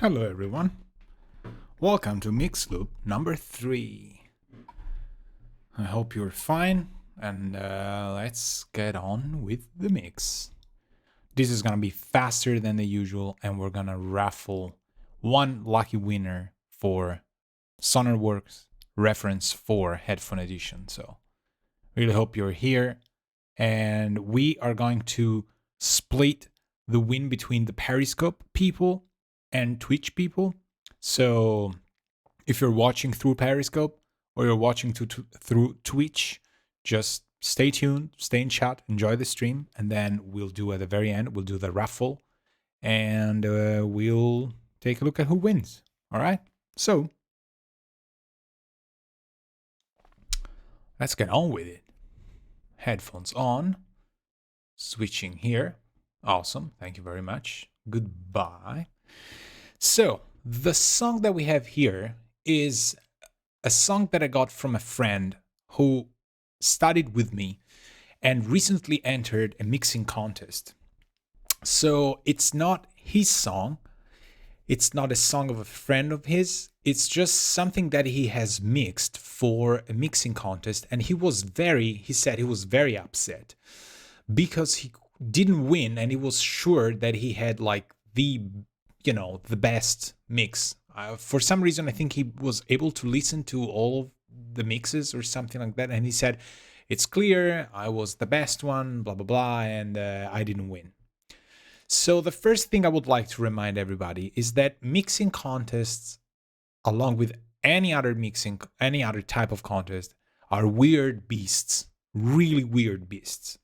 Hello everyone, welcome to Mix Loop number 3. I hope you're fine and let's get on with the mix. This is gonna be faster than the usual and we're gonna raffle one lucky winner for Sonarworks Reference 4 Headphone Edition. So really hope you're here, and we are going to split the win between the Periscope people and Twitch people. So if you're watching through Periscope or you're watching through Twitch, just stay tuned, stay in chat, enjoy the stream, and then we'll do at the very end, we'll do the raffle, and we'll take a look at who wins. All right? So let's get on with it. Headphones on. Switching here. Awesome. Thank you very much. Goodbye. So the song that we have here is a song that I got from a friend who studied with me and recently entered a mixing contest. So it's not his song. It's not a song of a friend of his. It's just something that he has mixed for a mixing contest. And he said he was very upset because he didn't win and he was sure that he had like the best mix. For some reason, I think he was able to listen to all of the mixes or something like that. And he said, it's clear, I was the best one, blah, blah, blah, and I didn't win. So the first thing I would like to remind everybody is that mixing contests, along with any other type of contest, are weird beasts, really weird beasts.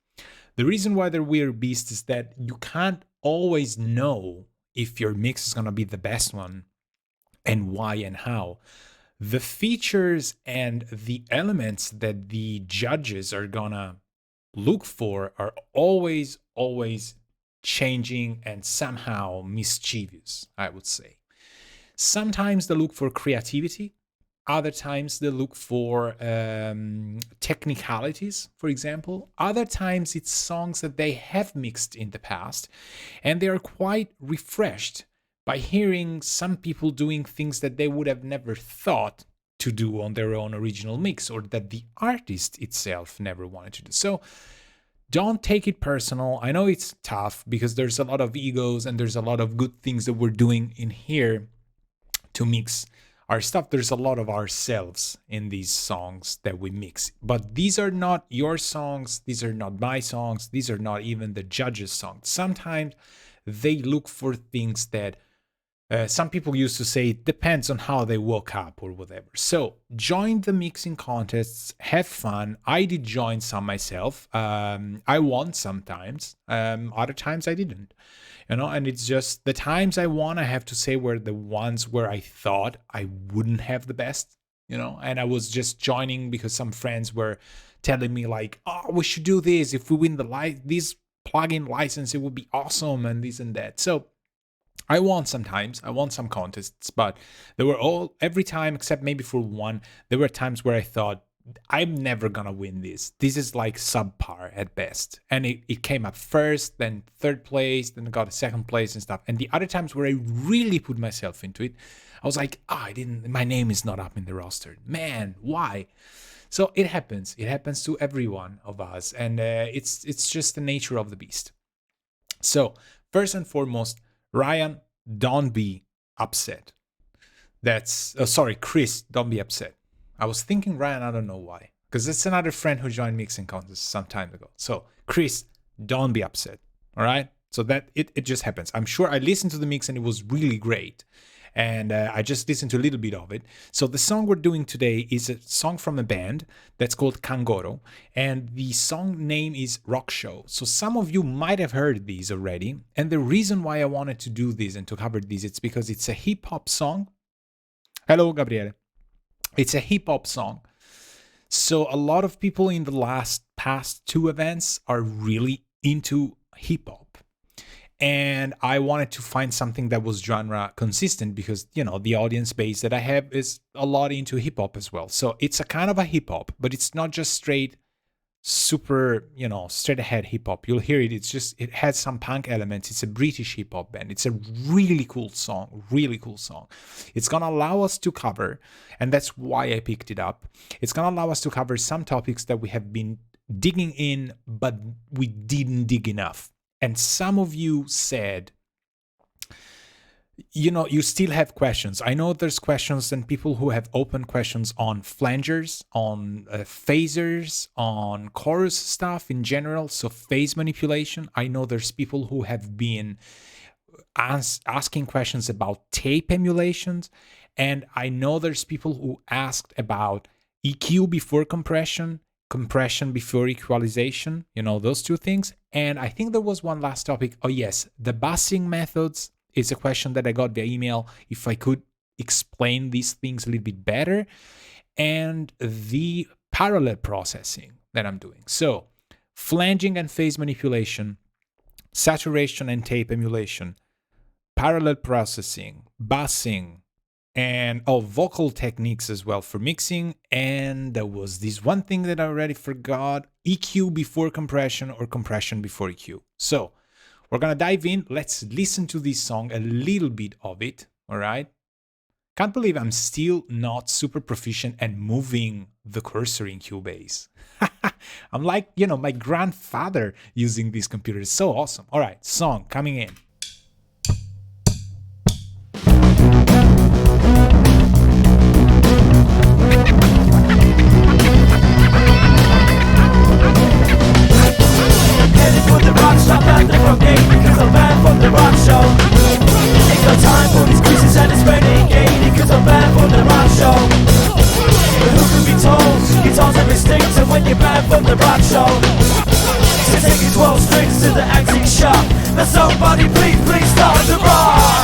The reason why they're weird beasts is that you can't always know if your mix is going to be the best one and why and how. The features and the elements that the judges are going to look for are always changing and somehow mischievous, I would say. Sometimes they look for creativity. Other times they look for technicalities, for example. Other times it's songs that they have mixed in the past, and they are quite refreshed by hearing some people doing things that they would have never thought to do on their own original mix, or that the artist itself never wanted to do. So don't take it personal. I know it's tough because there's a lot of egos and there's a lot of good things that we're doing in here to mix our stuff. There's a lot of ourselves in these songs that we mix, but these are not your songs. These are not my songs. These are not even the judges' songs. Sometimes they look for things that some people used to say it depends on how they woke up or whatever. So join the mixing contests, have fun. I did join some myself. I won sometimes. Other times I didn't. And it's just the times I won, I have to say, were the ones where I thought I wouldn't have the best, and I was just joining because some friends were telling me like, oh, we should do this. If we win this plugin license, it would be awesome and this and that. So I won sometimes. I won some contests, but they were every time except maybe for one, there were times where I thought, I'm never gonna win this. This is like subpar at best. And it came up first, then third place, then got a second place and stuff. And the other times where I really put myself into it, I was like, my name is not up in the roster. Man, why? So it happens. It happens to every one of us. And it's just the nature of the beast. So first and foremost, Ryan, don't be upset. Chris, don't be upset. I was thinking Ryan, I don't know why. Because it's another friend who joined mixing contests some time ago. So, Chris, don't be upset. All right? So that it just happens. I'm sure I listened to the mix and it was really great. And I just listened to a little bit of it. So the song we're doing today is a song from a band that's called Kangoro. And the song name is Rock Show. So some of you might have heard these already. And the reason why I wanted to do this and to cover these, it's because it's a hip-hop song. Hello, Gabriele. It's a hip-hop song. So a lot of people in the past two events are really into hip-hop. And I wanted to find something that was genre consistent because, the audience base that I have is a lot into hip-hop as well. So it's a kind of a hip-hop, but it's not just straight super, straight ahead hip hop. You'll hear it. It has some punk elements. It's a British hip hop band. It's a really cool song, really cool song. It's going to allow us to cover, and that's why I picked it up. It's going to allow us to cover some topics that we have been digging in, but we didn't dig enough. And some of you said, you still have questions. I know there's questions and people who have open questions on flangers, on phasers, on chorus stuff in general. So phase manipulation. I know there's people who have been asking questions about tape emulations. And I know there's people who asked about EQ before compression, compression before equalization, those two things. And I think there was one last topic. Oh yes, the busing methods. It's a question that I got via email, if I could explain these things a little bit better, and the parallel processing that I'm doing. So, flanging and phase manipulation, saturation and tape emulation, parallel processing, busing, and vocal techniques as well for mixing. And there was this one thing that I already forgot, EQ before compression or compression before EQ. So, we're going to dive in. Let's listen to this song, a little bit of it, all right? Can't believe I'm still not super proficient at moving the cursor in Cubase. I'm like, my grandfather using this computer. It's so awesome. All right, song coming in. Stop at the front gate because I'm back from the rock show. Ain't got time for these creases and it's renegade because I'm back from the rock show. But who can be told? Guitars are instinctive when you're back from the rock show. So taking 12 strings to the acting shop. Now somebody please start the rock.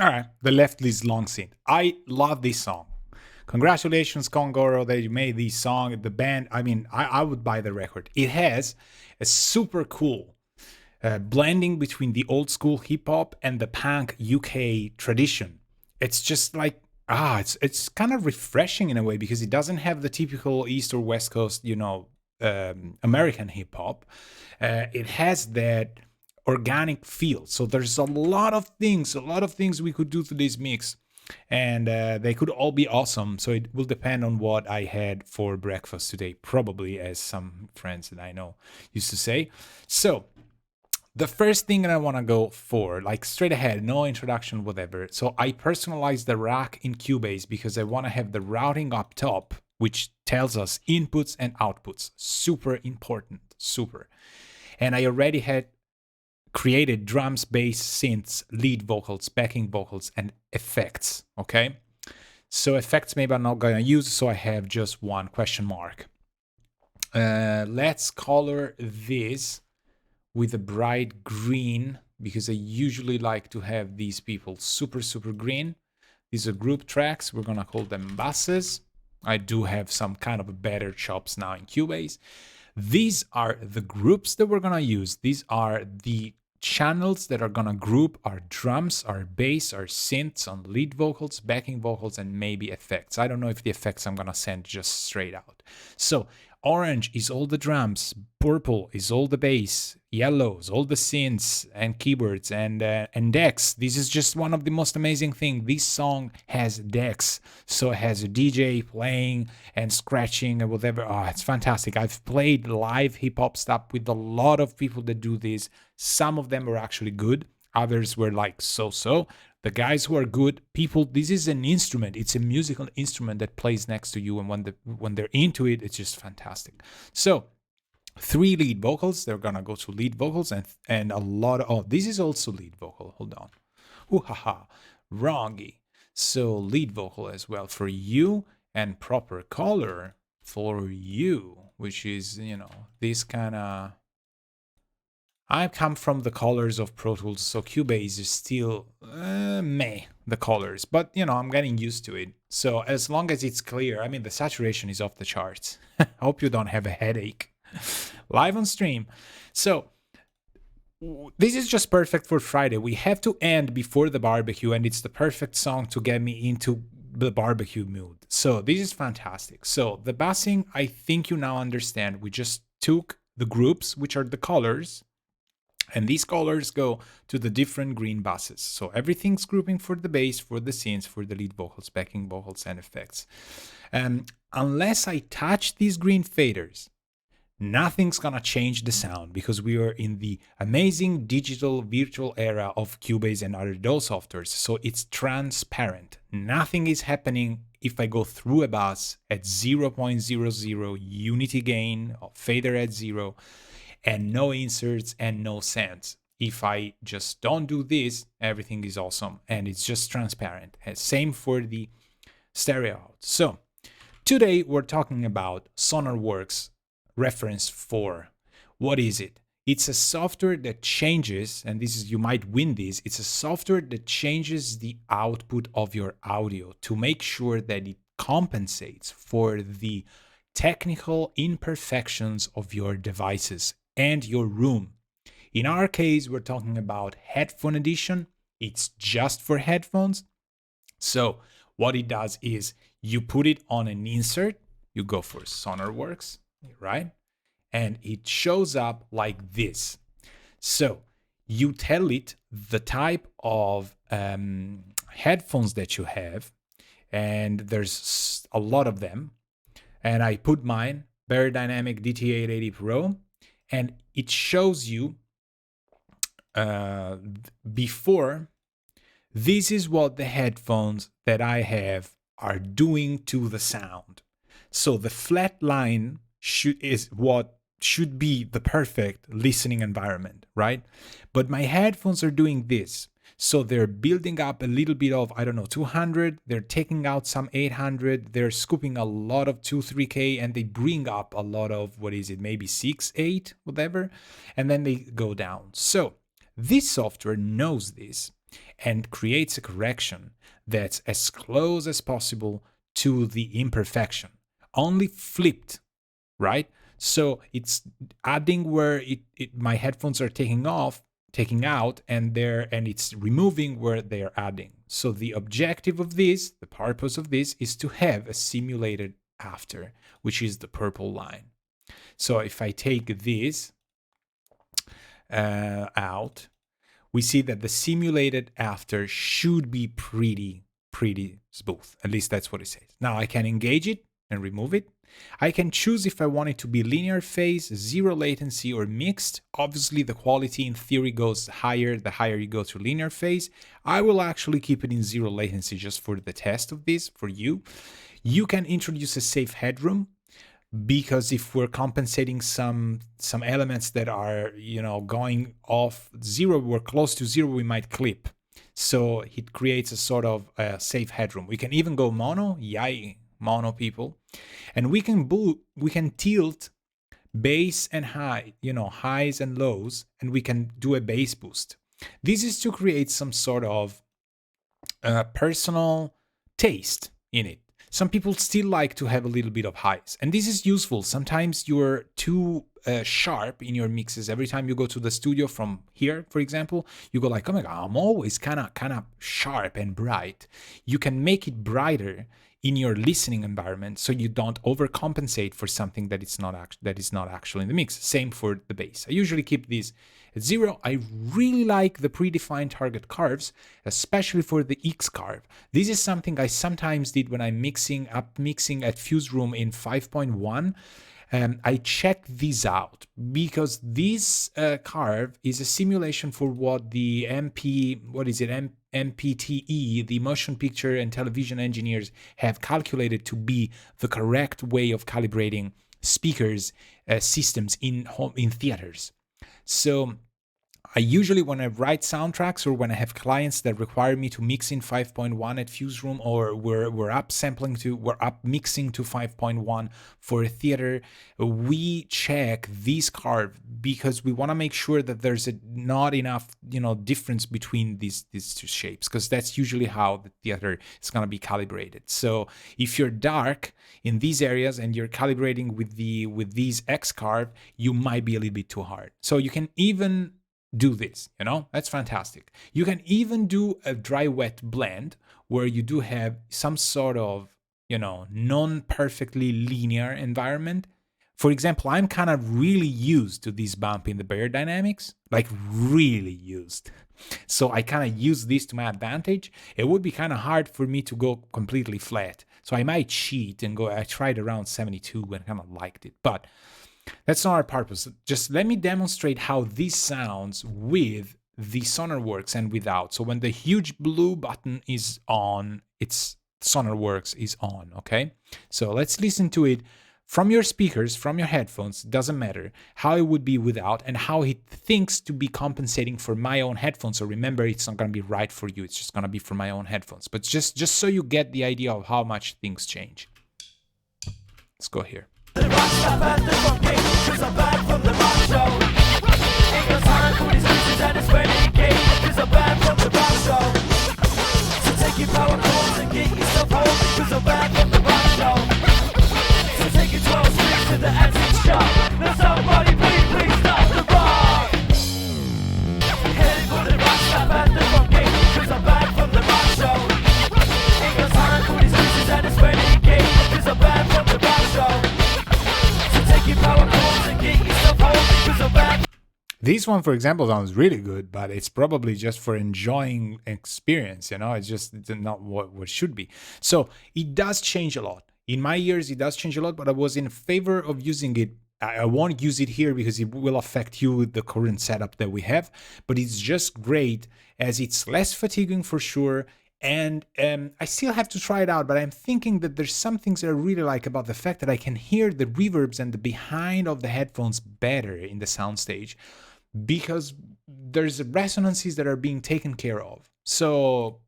All right, the Leftly's Long Scene. I love this song. Congratulations, Kongoro, that you made this song. The band, I would buy the record. It has a super cool blending between the old school hip hop and the punk UK tradition. It's just like, it's kind of refreshing in a way because it doesn't have the typical East or West Coast, American hip hop. It has that organic feel. So there's a lot of things we could do to this mix, and they could all be awesome. So it will depend on what I had for breakfast today, probably, as some friends that I know used to say. So The first thing that I want to go for, like straight ahead, no introduction, whatever. So I personalize the rack in Cubase because I want to have the routing up top, which tells us inputs and outputs. Super important, super. And I already had created drums, bass, synths, lead vocals, backing vocals, and effects, okay? So effects maybe I'm not gonna use, so I have just one question mark. Let's color this with a bright green because I usually like to have these people super green. These are group tracks. We're gonna call them buses. I do have some kind of better chops now in Cubase. These are the groups that we're gonna use. These are the channels that are gonna group our drums, our bass, our synths on lead vocals, backing vocals, and maybe effects. I don't know if the effects I'm gonna send just straight out. So orange is all the drums, purple is all the bass, yellow is all the synths and keyboards and decks. This is just one of the most amazing things. This song has decks, so it has a DJ playing and scratching and whatever. Oh, it's fantastic. I've played live hip hop stuff with a lot of people that do this. Some of them were actually good. Others were like so. The guys who are good people, this is an instrument. It's a musical instrument that plays next to you, and when they're into it, it's just fantastic. So 3 lead vocals. They're gonna go to lead vocals and a lot of, oh, this is also lead vocal. Hold on. Ooh, haha, wrongy. So lead vocal as well for you, and proper color for you, which is, you know, this kind of. I come from the colors of Pro Tools, so Cubase is still meh, the colors. But, you know, I'm getting used to it. So as long as it's clear, I mean, the saturation is off the charts. I hope you don't have a headache. Live on stream. So this is just perfect for Friday. We have to end before the barbecue, and it's the perfect song to get me into the barbecue mood. So this is fantastic. So the bassing, I think you now understand. We just took the groups, which are the colors, and these colors go to the different green buses. So everything's grouping for the bass, for the synths, for the lead vocals, backing vocals, and effects. Unless I touch these green faders, nothing's gonna change the sound, because we are in the amazing digital virtual era of Cubase and other DAW softwares. So it's transparent. Nothing is happening if I go through a bus at 0.00 unity gain, or fader at 0, and no inserts and no sends. If I just don't do this, everything is awesome and it's just transparent. And same for the stereo out. So today we're talking about Sonarworks Reference 4. What is it? It's a software that changes, and this is, you might win this, it's a software that changes the output of your audio to make sure that it compensates for the technical imperfections of your devices and your room. In our case, we're talking about headphone edition. It's just for headphones. So what it does is you put it on an insert, you go for Sonarworks, right? And it shows up like this. So you tell it the type of headphones that you have, and there's a lot of them. And I put mine, Bear Dynamic DT880 Pro, and it shows you before, this is what the headphones that I have are doing to the sound. So the flat line is what should be the perfect listening environment, right? But my headphones are doing this. So they're building up a little bit of, 200. They're taking out some 800. They're scooping a lot of 2, 3K, and they bring up a lot of, maybe 6, 8, whatever. And then they go down. So this software knows this and creates a correction that's as close as possible to the imperfection, only flipped, right? So it's adding where my headphones are taking out, and it's removing where they are adding. So the objective of this, the purpose of this, is to have a simulated after, which is the purple line. So if I take this out, we see that the simulated after should be pretty smooth. At least that's what it says. Now I can engage it, and remove it. I can choose if I want it to be linear phase, zero latency, or mixed. Obviously, the quality in theory goes higher the higher you go to linear phase. I will actually keep it in zero latency just for the test of this for you. You can introduce a safe headroom, because if we're compensating some elements that are going off zero, we're close to zero, we might clip. So it creates a sort of safe headroom. We can even go mono, yay, mono people, and we can tilt bass and high, highs and lows, and we can do a bass boost. This is to create some sort of personal taste in it. Some people still like to have a little bit of highs, and this is useful. Sometimes you're too sharp in your mixes. Every time you go to the studio from here, for example, you go like, oh my god, I'm always kind of sharp and bright. You can make it brighter in your listening environment, so you don't overcompensate for something that is not actually in the mix. Same for the bass. I usually keep these at zero. I really like the predefined target curves, especially for the X curve. This is something I sometimes did when I'm mixing at Fuseroom in 5.1. I check these out because this curve is a simulation for what the MPTE, the motion picture and television engineers, have calculated to be the correct way of calibrating speakers systems in theaters. So I usually, when I write soundtracks or when I have clients that require me to mix in 5.1 at Fuseroom, or we're up mixing to 5.1 for a theater, we check this curve because we want to make sure that there's not enough difference between these two shapes, because that's usually how the theater is going to be calibrated. So if you're dark in these areas and you're calibrating with these X curve, you might be a little bit too hard. So you can even do this, that's fantastic. You can even do a dry wet blend where you do have some sort of non-perfectly linear environment. For example, I'm kind of really used to this bump in the Bayer dynamics, like really used. So I kind of use this to my advantage. It would be kind of hard for me to go completely flat. So I might cheat and I tried around 72 and kind of liked it, but that's not our purpose. Just let me demonstrate how this sounds with the Sonarworks and without. So when the huge blue button is on, it's Sonarworks is on, okay? So let's listen to it from your speakers, from your headphones, doesn't matter, how it would be without and how it thinks to be compensating for my own headphones. So remember, it's not going to be right for you. It's just going to be for my own headphones. But just so you get the idea of how much things change. Let's go here. The rock stop at the front gate, 'cause I'm back from the rock show. Ain't got time for these bitches and it's renegade, 'cause I'm back from the rock show. So take your power calls and get yourself home, 'cause I'm back from the rock show. So take your 12 straight to the antique shop. Now somebody please stop the rock. Heading for the rock stop at the front gate, 'cause I'm back from the rock show. Ain't got time for these bitches and it's renegade, 'cause I'm back from the rock show. This one, for example, sounds really good, but it's probably just for enjoying experience, it's just not what it should be. So it does change a lot. In my ears, it does change a lot, but I was in favor of using it. I won't use it here because it will affect you with the current setup that we have, but it's just great as it's less fatiguing for sure. And I still have to try it out, but I'm thinking that there's some things that I really like about the fact that I can hear the reverbs and the behind of the headphones better in the soundstage because there's resonances that are being taken care of. So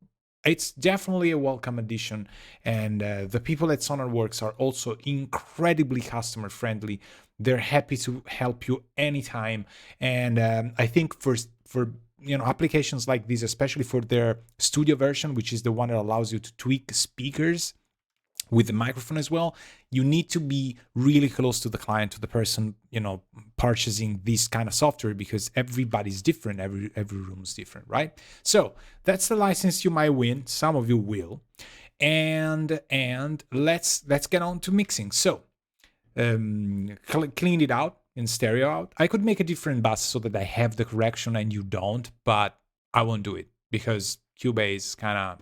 it's definitely a welcome addition. And the people at Sonarworks are also incredibly customer friendly. They're happy to help you anytime. And I think for applications like this, especially for their studio version, which is the one that allows you to tweak speakers with the microphone as well, you need to be really close to the client, to the person, purchasing this kind of software, because everybody's different, every room is different, right? So that's the license you might win. Some of you will. And let's get on to mixing. So cleaned it out in stereo out. I could make a different bus so that I have the correction and you don't, but I won't do it because Cubase is kind of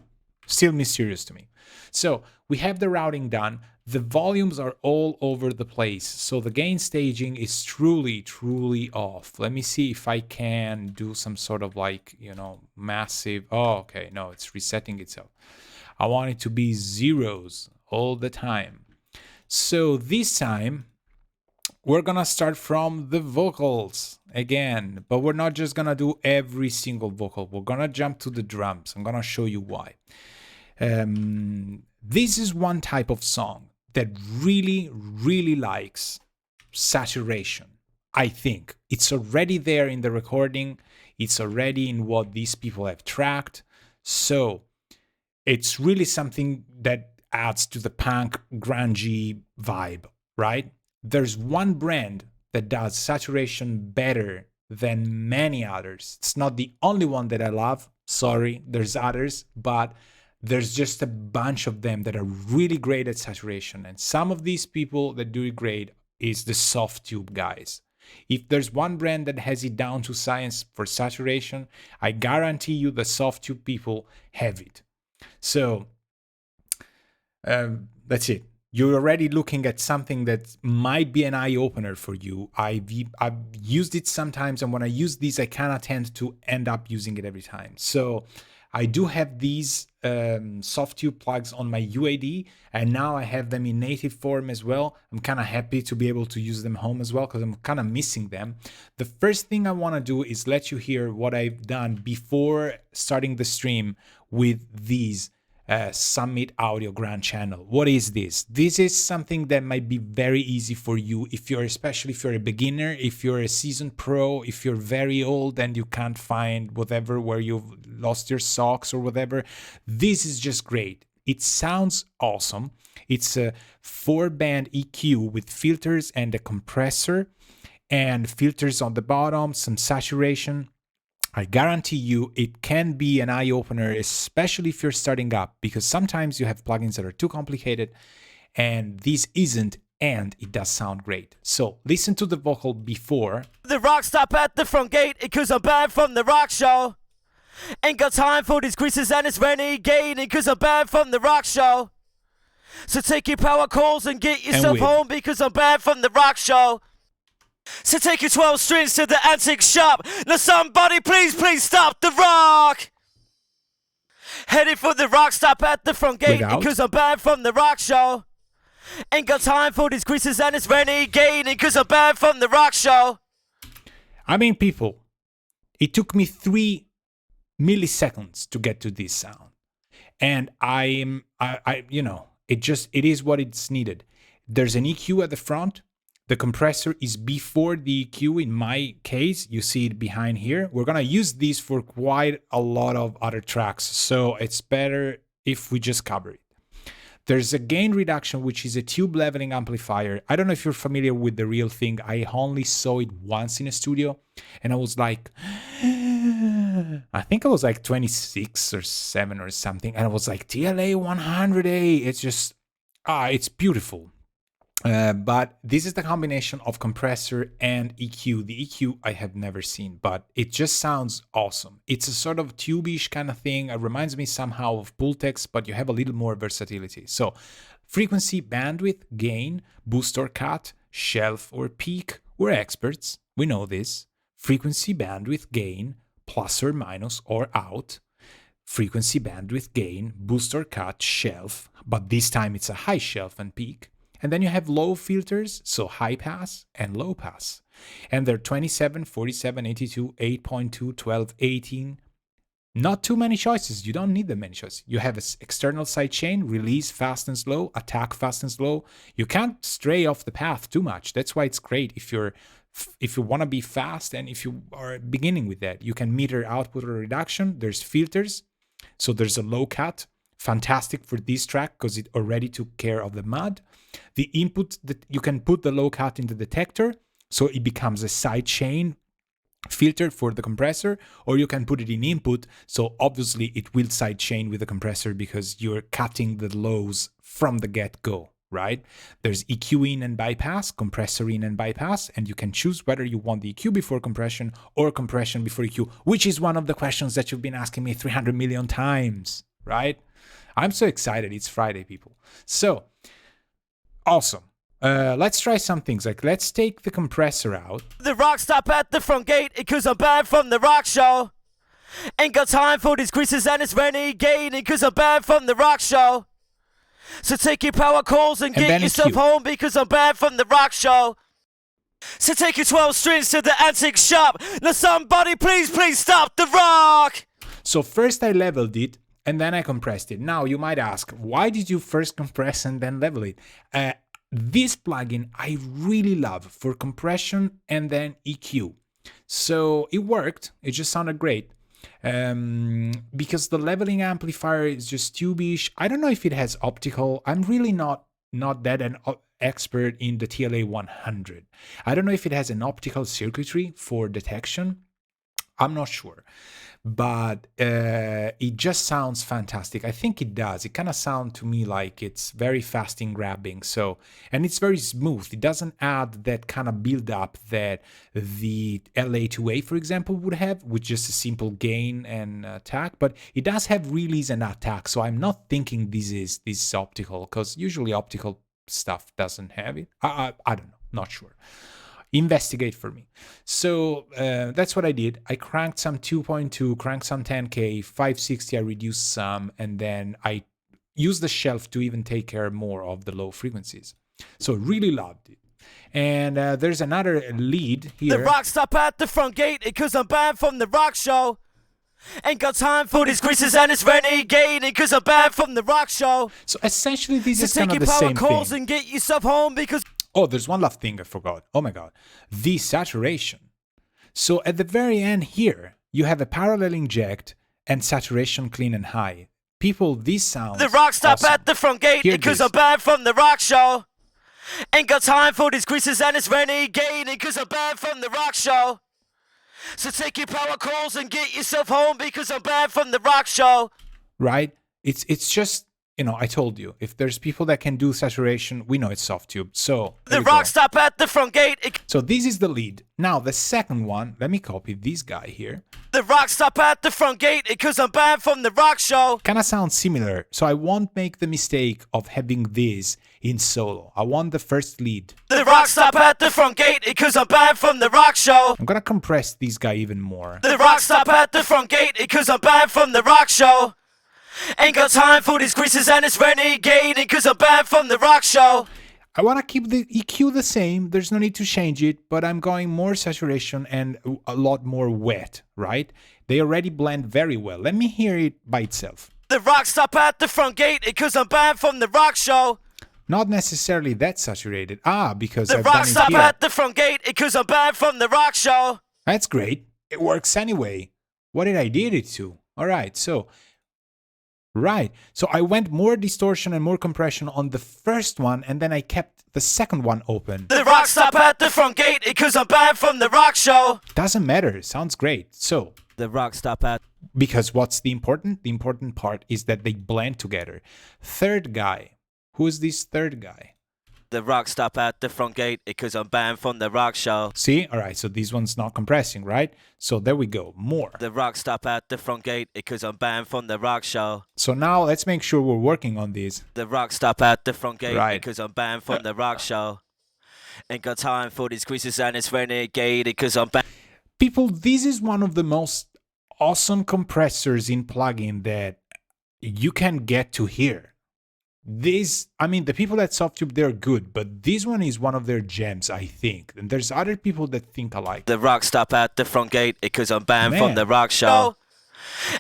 still mysterious to me. So we have the routing done. the volumes are all over the place. So the gain staging is truly off. Let me see if I can do some sort of like, massive. Oh, okay. No, it's resetting itself. I want it to be zeros all the time. So this time we're gonna start from the vocals again, but we're not just gonna do every single vocal. We're gonna jump to the drums. I'm gonna show you why. This is one type of song that really likes saturation. I think it's already there in the recording. It's already in what these people have tracked. So it's really something that adds to the punk grungy vibe, right? There's one brand that does saturation better than many others. It's not the only one that I love. Sorry, there's others, but there's just a bunch of them that are really great at saturation. And some of these people that do it great is the soft tube guys. If there's one brand that has it down to science for saturation, I guarantee you the soft tube people have it. So that's it. You're already looking at something that might be an eye-opener for you. I've used it sometimes, and when I use these, I kind of tend to end up using it every time. So I do have these soft tube plugs on my UAD, and now I have them in native form as well. I'm kind of happy to be able to use them home as well because I'm kind of missing them. The first thing I want to do is let you hear what I've done before starting the stream with these Summit Audio Grand Channel. What is this? This is something that might be very easy for you especially if you're a beginner, if you're a seasoned pro, if you're very old and you can't find whatever where you've lost your socks or whatever. This is just great. It sounds awesome. It's a 4-band EQ with filters and a compressor and filters on the bottom, some saturation. I guarantee you it can be an eye-opener, especially if you're starting up, because sometimes you have plugins that are too complicated and this isn't, and it does sound great. So listen to the vocal before. The rock stop at the front gate, cause I'm banned from the rock show. Ain't got time for these greases and it's renegading, cause I'm banned from the rock show. So take your power calls and get yourself home, because I'm banned from the rock show. So take your 12 strings to the antique shop. Now somebody please stop the rock. Headed for the rock stop at the front gate, cause I'm banned from the rock show. Ain't got time for these greases and it's renegading, cause I'm banned from the rock show. I mean, people, it took me 3 milliseconds to get to this sound. And it is what it's needed. There's an EQ at the front. The compressor is before the EQ. In my case, you see it behind here. We're going to use these for quite a lot of other tracks, so it's better if we just cover it. There's a gain reduction, which is a tube leveling amplifier. I don't know if you're familiar with the real thing. I only saw it once in a studio, and I was like, I think I was like 26 or 7 or something, and I was like, TLA 100A. It's just, it's beautiful. But this is the combination of compressor and EQ. The EQ I have never seen, but it just sounds awesome. It's a sort of tube-ish kind of thing. It reminds me somehow of Pultex, but you have a little more versatility. So frequency, bandwidth, gain, boost or cut, shelf or peak. We're experts. We know this. Frequency, bandwidth, gain, plus or minus or out. Frequency, bandwidth, gain, boost or cut, shelf. But this time it's a high shelf and peak. And then you have low filters, so high pass and low pass. And they're 27, 47, 82, 8.2, 12, 18. Not too many choices. You don't need that many choices. You have an external sidechain, release fast and slow, attack fast and slow. You can't stray off the path too much. That's why it's great if you want to be fast and if you are beginning with that. You can meter output or reduction. There's filters. So there's a low cut. Fantastic for this track because it already took care of the mud. The input that you can put the low cut in the detector, so it becomes a side chain filter for the compressor, or you can put it in input, so obviously it will side chain with the compressor because you're cutting the lows from the get-go, right? There's EQ in and bypass, compressor in and bypass, and you can choose whether you want the EQ before compression or compression before EQ, which is one of the questions that you've been asking me 300 million times, right? I'm so excited. It's Friday, people. So Awesome. Let's try some things. Like, let's take the compressor out. The rock stop at the front gate, cause I'm banned from the rock show. Ain't got time for these greases and it's renegading, cause I'm banned from the rock show. So take your power calls and get yourself home, because I'm banned from the rock show. So take your 12 strings to the antique shop. Now somebody please stop the rock. So first I leveled it, and then I compressed it. Now you might ask, why did you first compress and then level it? This plugin I really love for compression and then EQ. So it worked, it just sounded great. Because the leveling amplifier is just tube-ish. I don't know if it has optical. I'm really not that an expert in the TLA 100. I don't know if it has an optical circuitry for detection. I'm not sure, but it just sounds fantastic. I think it does. It kind of sounds to me like it's very fast in grabbing. So, and it's very smooth. It doesn't add that kind of build up that the LA2A, for example, would have with just a simple gain and attack. But it does have release and attack. So I'm not thinking this is optical, because usually optical stuff doesn't have it. I don't know. Not sure. Investigate for me. So that's what I did. I cranked some 2.2, cranked some 10K, 560, I reduced some, and then I used the shelf to even take care more of the low frequencies. So really loved it. And there's another lead here. The rock stop at the front gate, cause I'm banned from the rock show. Ain't got time for these greases and it's renegading, cause I'm banned from the rock show. So essentially this is so kind of the same thing. take your power calls and get yourself home, because... Oh, there's one last thing I forgot. Oh my God. The saturation. So at the very end here, you have a parallel inject and saturation clean and high. People, this sounds The rock stop awesome. at the front gate, because I'm banned from the rock show. Ain't got time for these greases and it's renegading, cause I'm banned from the rock show. So take your power calls and get yourself home, because I'm banned from the rock show. Right? It's just... You know, I told you, if there's people that can do saturation, we know it's soft tube. So the rock stop at the front gate. So this is the lead. Now the second one, let me copy this guy here. The rock stop at the front gate, cause I'm banned from the rock show. Kind of sounds similar, so I won't make the mistake of having this in solo. I want the first lead. The rock stop at the front gate, cause I'm banned from the rock show. I'm gonna compress this guy even more. The rock stop at the front gate, cause I'm banned from the rock show. Ain't got time for these greases and it's renegading, cause I'm banned from the rock show. I want to keep the EQ the same. There's no need to change it, but I'm going more saturation and a lot more wet, right? They already blend very well. Let me hear it by itself. The rock stop at the front gate, cause I'm banned from the rock show. Not necessarily that saturated. Because the I've rock done it stop here. at the front gate, cause I'm banned from the rock show. That's great. It works anyway. What did I did it to? All right, so... Right. So I went more distortion and more compression on the first one, and then I kept the second one open. The rock stop at the front gate, cause I'm banned from the rock show. Doesn't matter. Sounds great. So the rock stop at... Because what's the important? The important part is that they blend together. Third guy. Who is this third guy? The rock stop at the front gate, cause I'm banned from the rock show. See? All right. So this one's not compressing, right? So there we go. More. The rock stop at the front gate, cause I'm banned from the rock show. So now let's make sure we're working on this. The rock stop at the front gate, right. Cause I'm banned from the rock show. Ain't got time for these greases and it's renegading, cause I'm banned. People, this is one of the most awesome compressors in plugin that you can get to hear. This, I mean, the people at SoftTube, they're good, but this one is one of their gems, I think. And there's other people that think alike. The rock stop at the front gate, cause I'm banned from the rock show.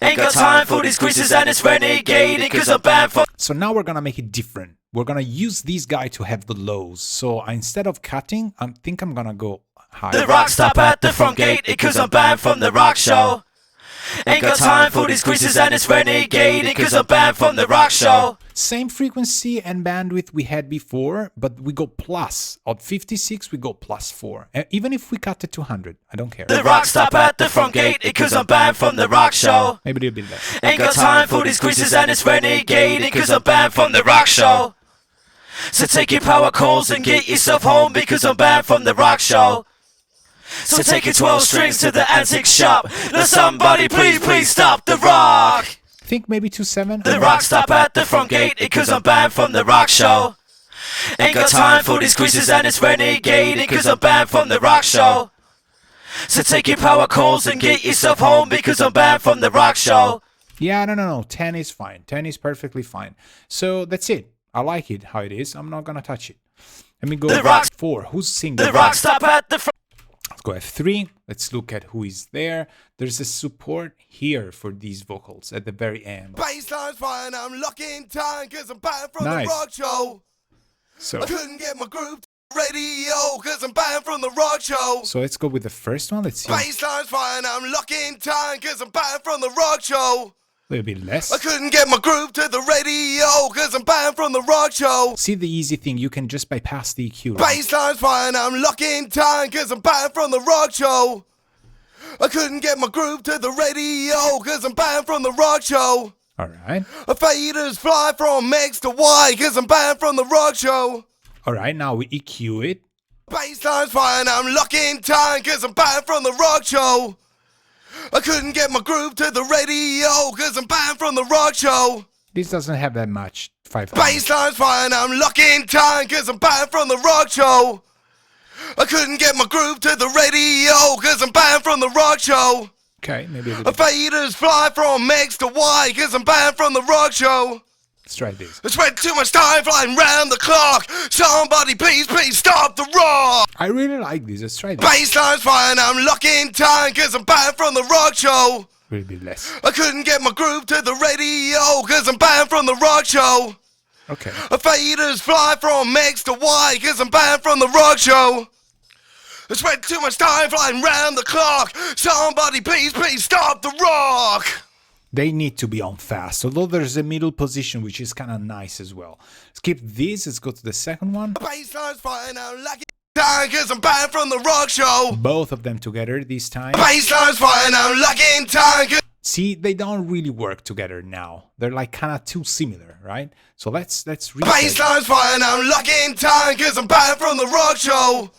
Ain't got time for these greases and it's renegading, cause I'm banned from... So now we're gonna make it different. We're gonna use this guy to have the lows. So instead of cutting, I think I'm gonna go high. The rock stop at the front gate, cause I'm banned from the rock show. Ain't got time for these greases and it's renegading, cause I'm banned from the rock show. Same frequency and bandwidth we had before, but we go plus. On 56, we go +4. Even if we cut it to 100, I don't care. The rock stop at the front gate, cause I'm banned from the rock show. Maybe a bit less. Ain't got time for these greases and it's renegading, cause I'm banned from the rock show. So take your power calls and get yourself home, because I'm banned from the rock show. So take your 12 strings to the antique shop. Now somebody please stop the rock. I think maybe to 7. The rock stop at the front gate, cause I'm banned from the rock show. Ain't got time for these quizzes and it's renegading, cause I'm banned from the rock show. So take your power calls and get yourself home, because I'm banned from the rock show. Yeah, no. 10 is fine. 10 is perfectly fine. So that's it. I like it how it is. I'm not gonna touch it. Let me go F4. Who's singing? The rock stop at the front. Let's go F3. Let's look at who is there. There's a support here for these vocals at the very end. Bassline's fine, I'm locking time, cause I'm banned from Nice. the rock show. So I couldn't get my group to the radio, cause I'm banned from the rock show. So let's go with the first one. Let's see. Bassline's fine, I'm locking time, cause I'm banned from the rock show. A little bit less. I couldn't get my group to the radio, cause I'm banned from the rock show. See the easy thing, you can just bypass the EQ. Right? Bassline's fine, I'm locking time, cause I'm banned from the rock show. I couldn't get my group to the radio, cause I'm banned from the rock show. Alright. Faders fly from X to Y, cause I'm banned from the rock show. Alright, now we EQ it. Bassline's fine, I'm locking time, cause I'm banned from the rock show. I couldn't get my group to the radio, cause I'm banned from the rock show. This doesn't have that much. 500. Bassline's fine, I'm locking time, cause I'm banned from the rock show. I couldn't get my group to the radio, cause I'm banned from the rock show. Okay, maybe a little bit. Faders fly from X to Y, cause I'm banned from the rock show. Let's try this. I spent too much time flying round the clock. Somebody please stop the rock. I really like this. Let's try this. Bassline's fine, I'm locking time, cause I'm banned from the rock show. A little bit less. I couldn't get my group to the radio, cause I'm banned from the rock show. Okay. Faders fly from X to Y, cause I'm banned from the rock show. I spent too much time flying round the clock. Somebody please stop the rock. They need to be on fast, although there's a middle position which is kind of nice as well. Skip this, let's go to the second one. Bassline's fine, I'm locking time, cause I'm banned from the rock show. Both of them together this time. Bassline's fine, I'm locking time, cause See, they don't really work together now. They're like kind of too similar, right? So let's reset. Bassline's fine, I'm locking time, cause I'm banned from the rock show.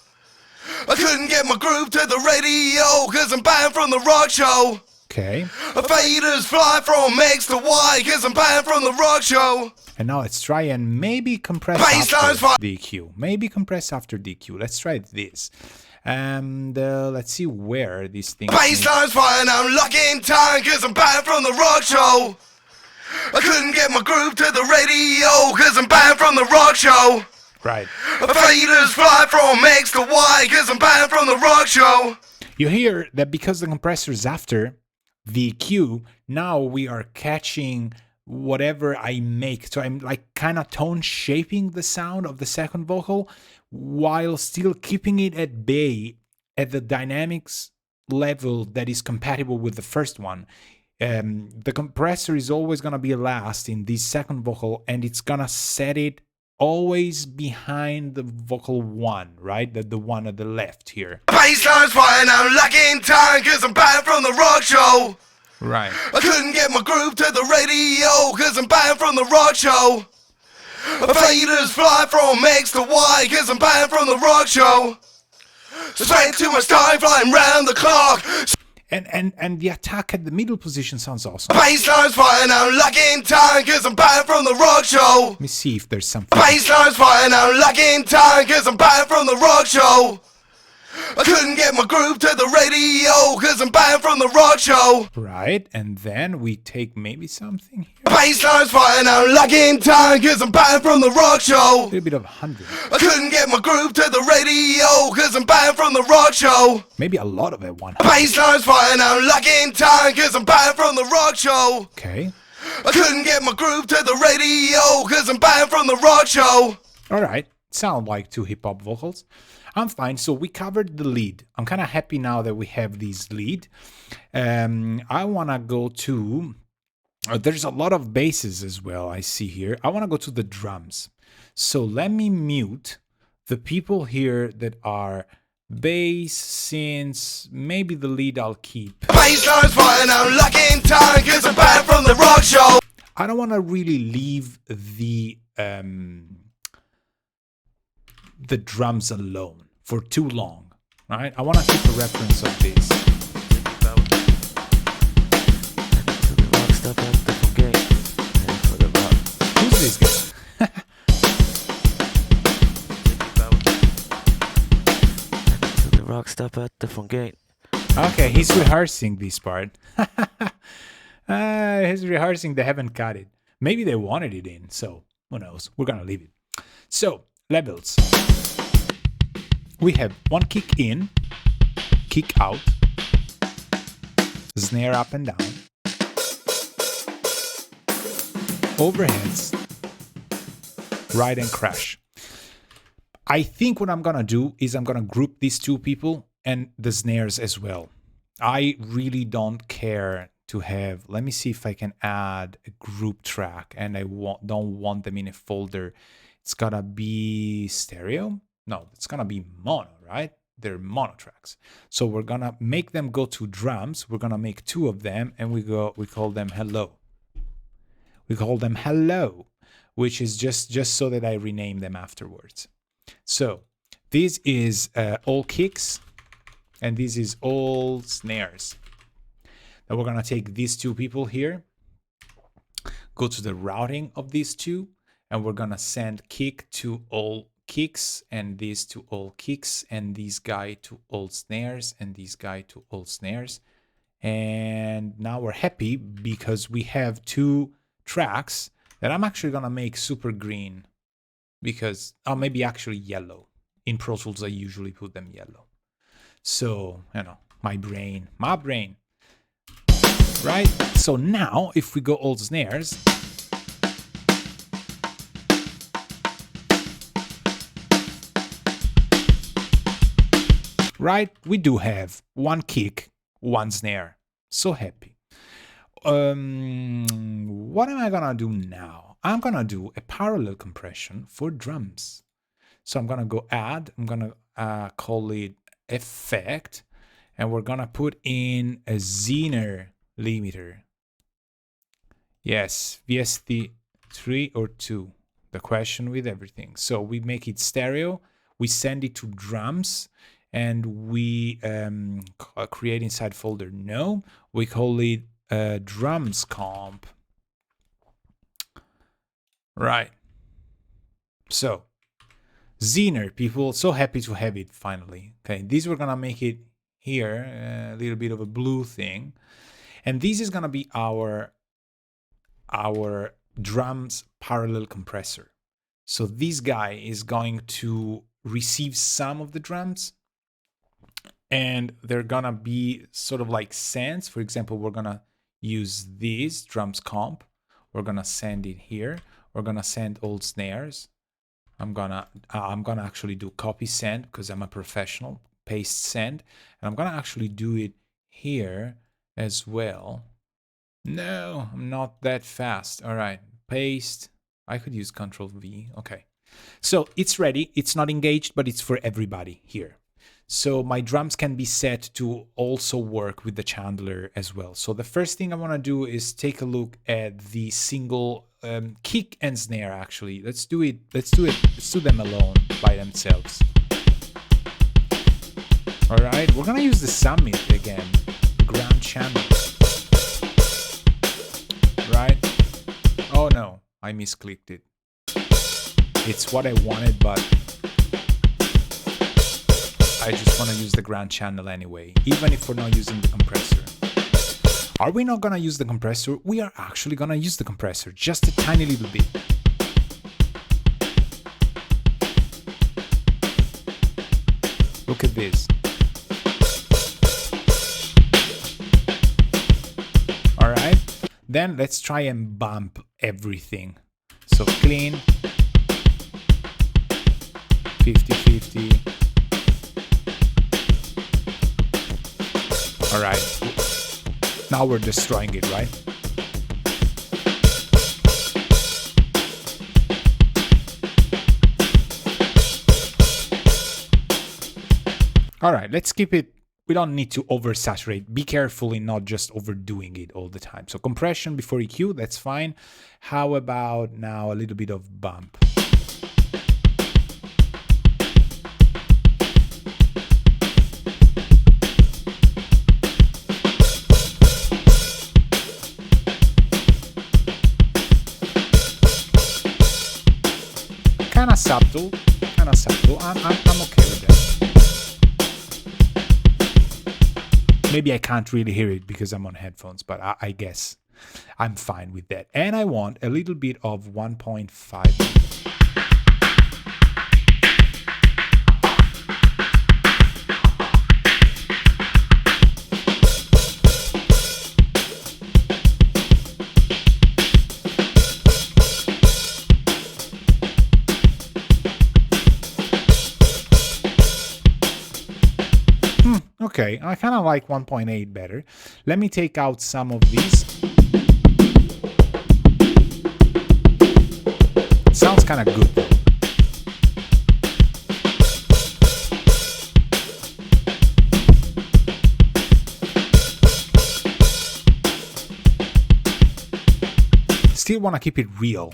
I couldn't get my group to the radio, cause I'm banned from the rock show. Okay. Faders fly from X to Y, cause I'm banned from the rock show. And now let's try and maybe compress Bassline's after the EQ. Maybe compress after the EQ. Let's try this. And let's see where these things... Bassline's fine, I'm locking time, cause I'm banned from the rock show. I couldn't get my group to the radio, cause I'm banned from the rock show. Right. Faders fly from X to Y, cause I'm banned from the rock show. You hear that because the compressor is after the EQ, now we are catching whatever I make. So I'm like kind of tone shaping the sound of the second vocal while still keeping it at bay at the dynamics level that is compatible with the first one. The compressor is always going to be last in this second vocal, and it's going to set it always behind the vocal one, right? The one at the left here. Bassline's fine, I'm locking time, cause I'm banned from the rock show. Right. I couldn't get my group to the radio, cause I'm banned from the rock show. Faders fly from X to Y, cause I'm banned from the rock show. Spent too much time flying round the clock. And the attack at the middle position sounds awesome. Bassline's fine, I'm locking time, cause I'm banned from the rock show. Let me see if there's something. Bassline's fine, I'm locking time, cause I'm banned from the rock show. I couldn't get my group to the radio, cause I'm banned from the rock show. Right, and then we take maybe something here. Bassline's fine, I'm locking time, cause I'm banned from the rock show. A little bit of 100. I couldn't get my group to the radio, cause I'm banned from the rock show. Maybe a lot of it, 100. Bassline's fine, I'm locking time, cause I'm banned from the rock show. Okay. I couldn't get my group to the radio, cause I'm banned from the rock show. Alright, sound like two hip-hop vocals. I'm fine, so we covered the lead. I'm kind of happy now that we have this lead. I want to go to... there's a lot of basses as well, I see here. I want to go to the drums. So let me mute the people here that are bass, synths, maybe the lead I'll keep. Bassline's fine, I'm locking time, cause I'm banned from the rock show. I don't want to really leave the drums alone for too long, right? I want to keep a reference of this. Who's this guy? step at the front gate. Okay, he's rehearsing this part. He's rehearsing, they haven't cut it. Maybe they wanted it in, so who knows? We're gonna leave it. So, levels. We have one kick in, kick out, snare up and down, overheads, ride and crash. I think what I'm gonna do is I'm gonna group these two people and the snares as well. I really don't care to have, let me see if I can add a group track, and I don't want them in a folder. It's gonna be stereo? No, it's gonna be mono, right? They're mono tracks. So we're gonna make them go to drums. We're gonna make two of them, and we call them hello. We call them hello, which is just so that I rename them afterwards. So this is all kicks, and this is all snares. Now we're gonna take these two people here, go to the routing of these two, and we're gonna send kick to all kicks, and this to all kicks, and this guy to all snares, and this guy to all snares. And now we're happy because we have two tracks that I'm actually gonna make super green, because, oh, maybe actually yellow. In Pro Tools, I usually put them yellow. So, you know, my brain. Right? So now, if we go all snares, right, we do have one kick, one snare. So happy. What am I gonna do now? I'm gonna do a parallel compression for drums. So I'm gonna go add, I'm gonna call it effect, and we're gonna put in a Snare limiter. Yes, VST 3 or 2, the question with everything. So we make it stereo, we send it to drums, and we create inside folder. No, we call it drums comp. Right. So Snare, people, so happy to have it finally. Okay, these we're gonna make it here, a little bit of a blue thing. And this is gonna be our drums parallel compressor. So this guy is going to receive some of the drums, and they're gonna be sort of like sends. For example, we're gonna use this drums comp. We're gonna send it here. We're gonna send all snares. I'm gonna actually do copy send because I'm a professional. Paste send, and I'm gonna actually do it here as well. No, I'm not that fast. All right, paste. I could use Control V. Okay, so it's ready. It's not engaged, but it's for everybody here. So my drums can be set to also work with the Chandler as well. So the first thing I want to do is take a look at the single kick and snare. Actually, let's do it. Let's do them alone by themselves. All right, we're gonna use the summit again, the ground channel. Right? Oh no, I misclicked it. It's what I wanted, but I just want to use the ground channel anyway, even if we're not using the compressor. Are we not gonna use the compressor? We are actually gonna use the compressor, just a tiny little bit. Look at this. All right, then let's try and bump everything. So clean, 50-50. All right, now we're destroying it, right? All right, let's keep it. We don't need to oversaturate. Be careful in not just overdoing it all the time. So compression before EQ, that's fine. How about now a little bit of bump? Kind of subtle. I'm okay with that. Maybe I can't really hear it because I'm on headphones, but I guess I'm fine with that. And I want a little bit of 1.5. Okay, I kind of like 1.8 better. Let me take out some of these. Sounds kind of good though. Still want to keep it real.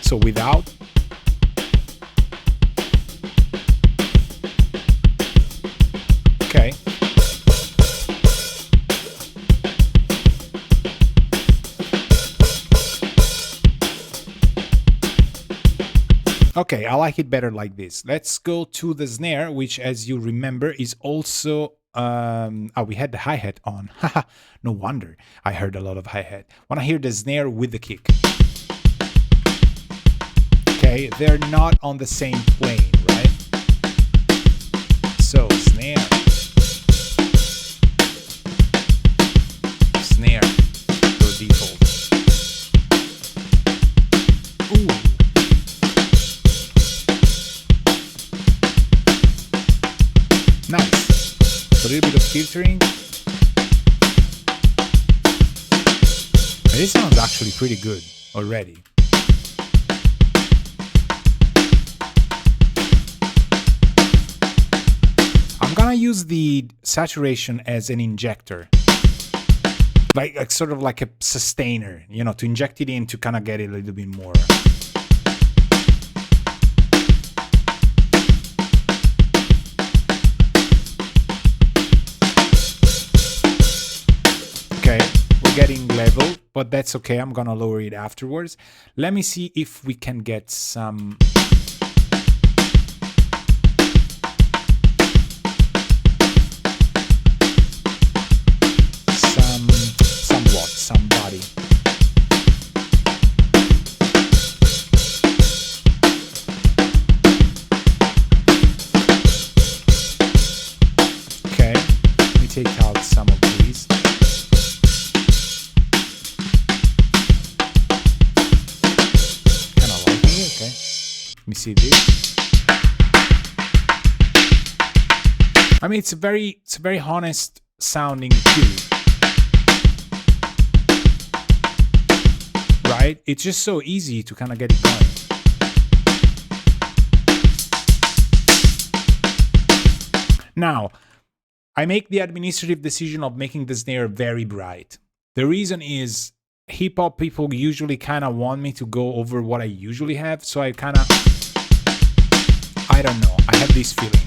So without. Okay. Okay, I like it better like this. Let's go to the snare, which, as you remember, is also... we had the hi-hat on. Haha, no wonder I heard a lot of hi-hat. Want to hear the snare with the kick. Okay, they're not on the same plane, right? So, snare. Snare, per default. Ooh. Nice. A little bit of filtering. This sounds actually pretty good already. I'm gonna use the saturation as an injector. Like sort of like a sustainer, you know, to inject it in to kind of get it a little bit more. Okay, we're getting level, but that's okay. I'm gonna lower it afterwards. Let me see if we can get some... somebody. Okay, let me take out some of these. Kind of liking it, okay. Let me see this. I mean, it's a very honest sounding cue. Right? It's just so easy to kind of get it going. Now, I make the administrative decision of making the snare very bright. The reason is hip-hop people usually kind of want me to go over what I usually have, so I kind of... I don't know. I have this feeling.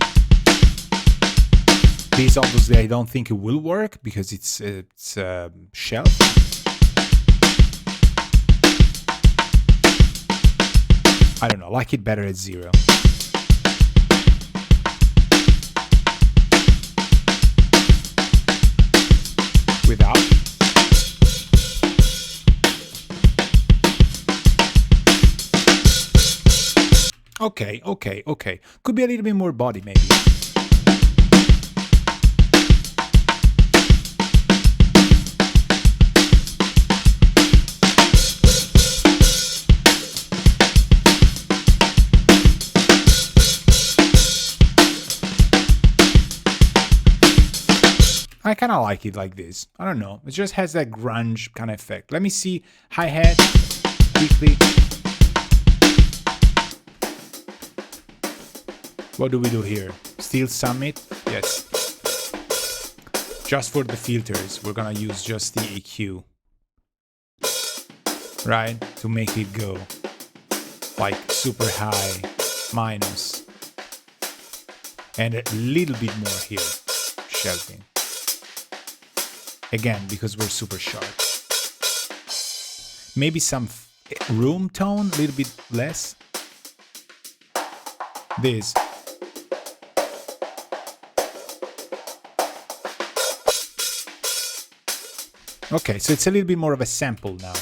This, obviously, I don't think it will work because it's shelf. I don't know, I like it better at 0. Without. Okay. Could be a little bit more body, maybe. I kind of like it like this. I don't know. It just has that grunge kind of effect. Let me see hi-hat quickly. What do we do here? Still Summit? Yes. Just for the filters, we're gonna use just the EQ. Right? To make it go like super high, minus. And a little bit more here. Shelving. Again, because we're super sharp. Maybe some room tone, a little bit less. This. Okay, so it's a little bit more of a sample now.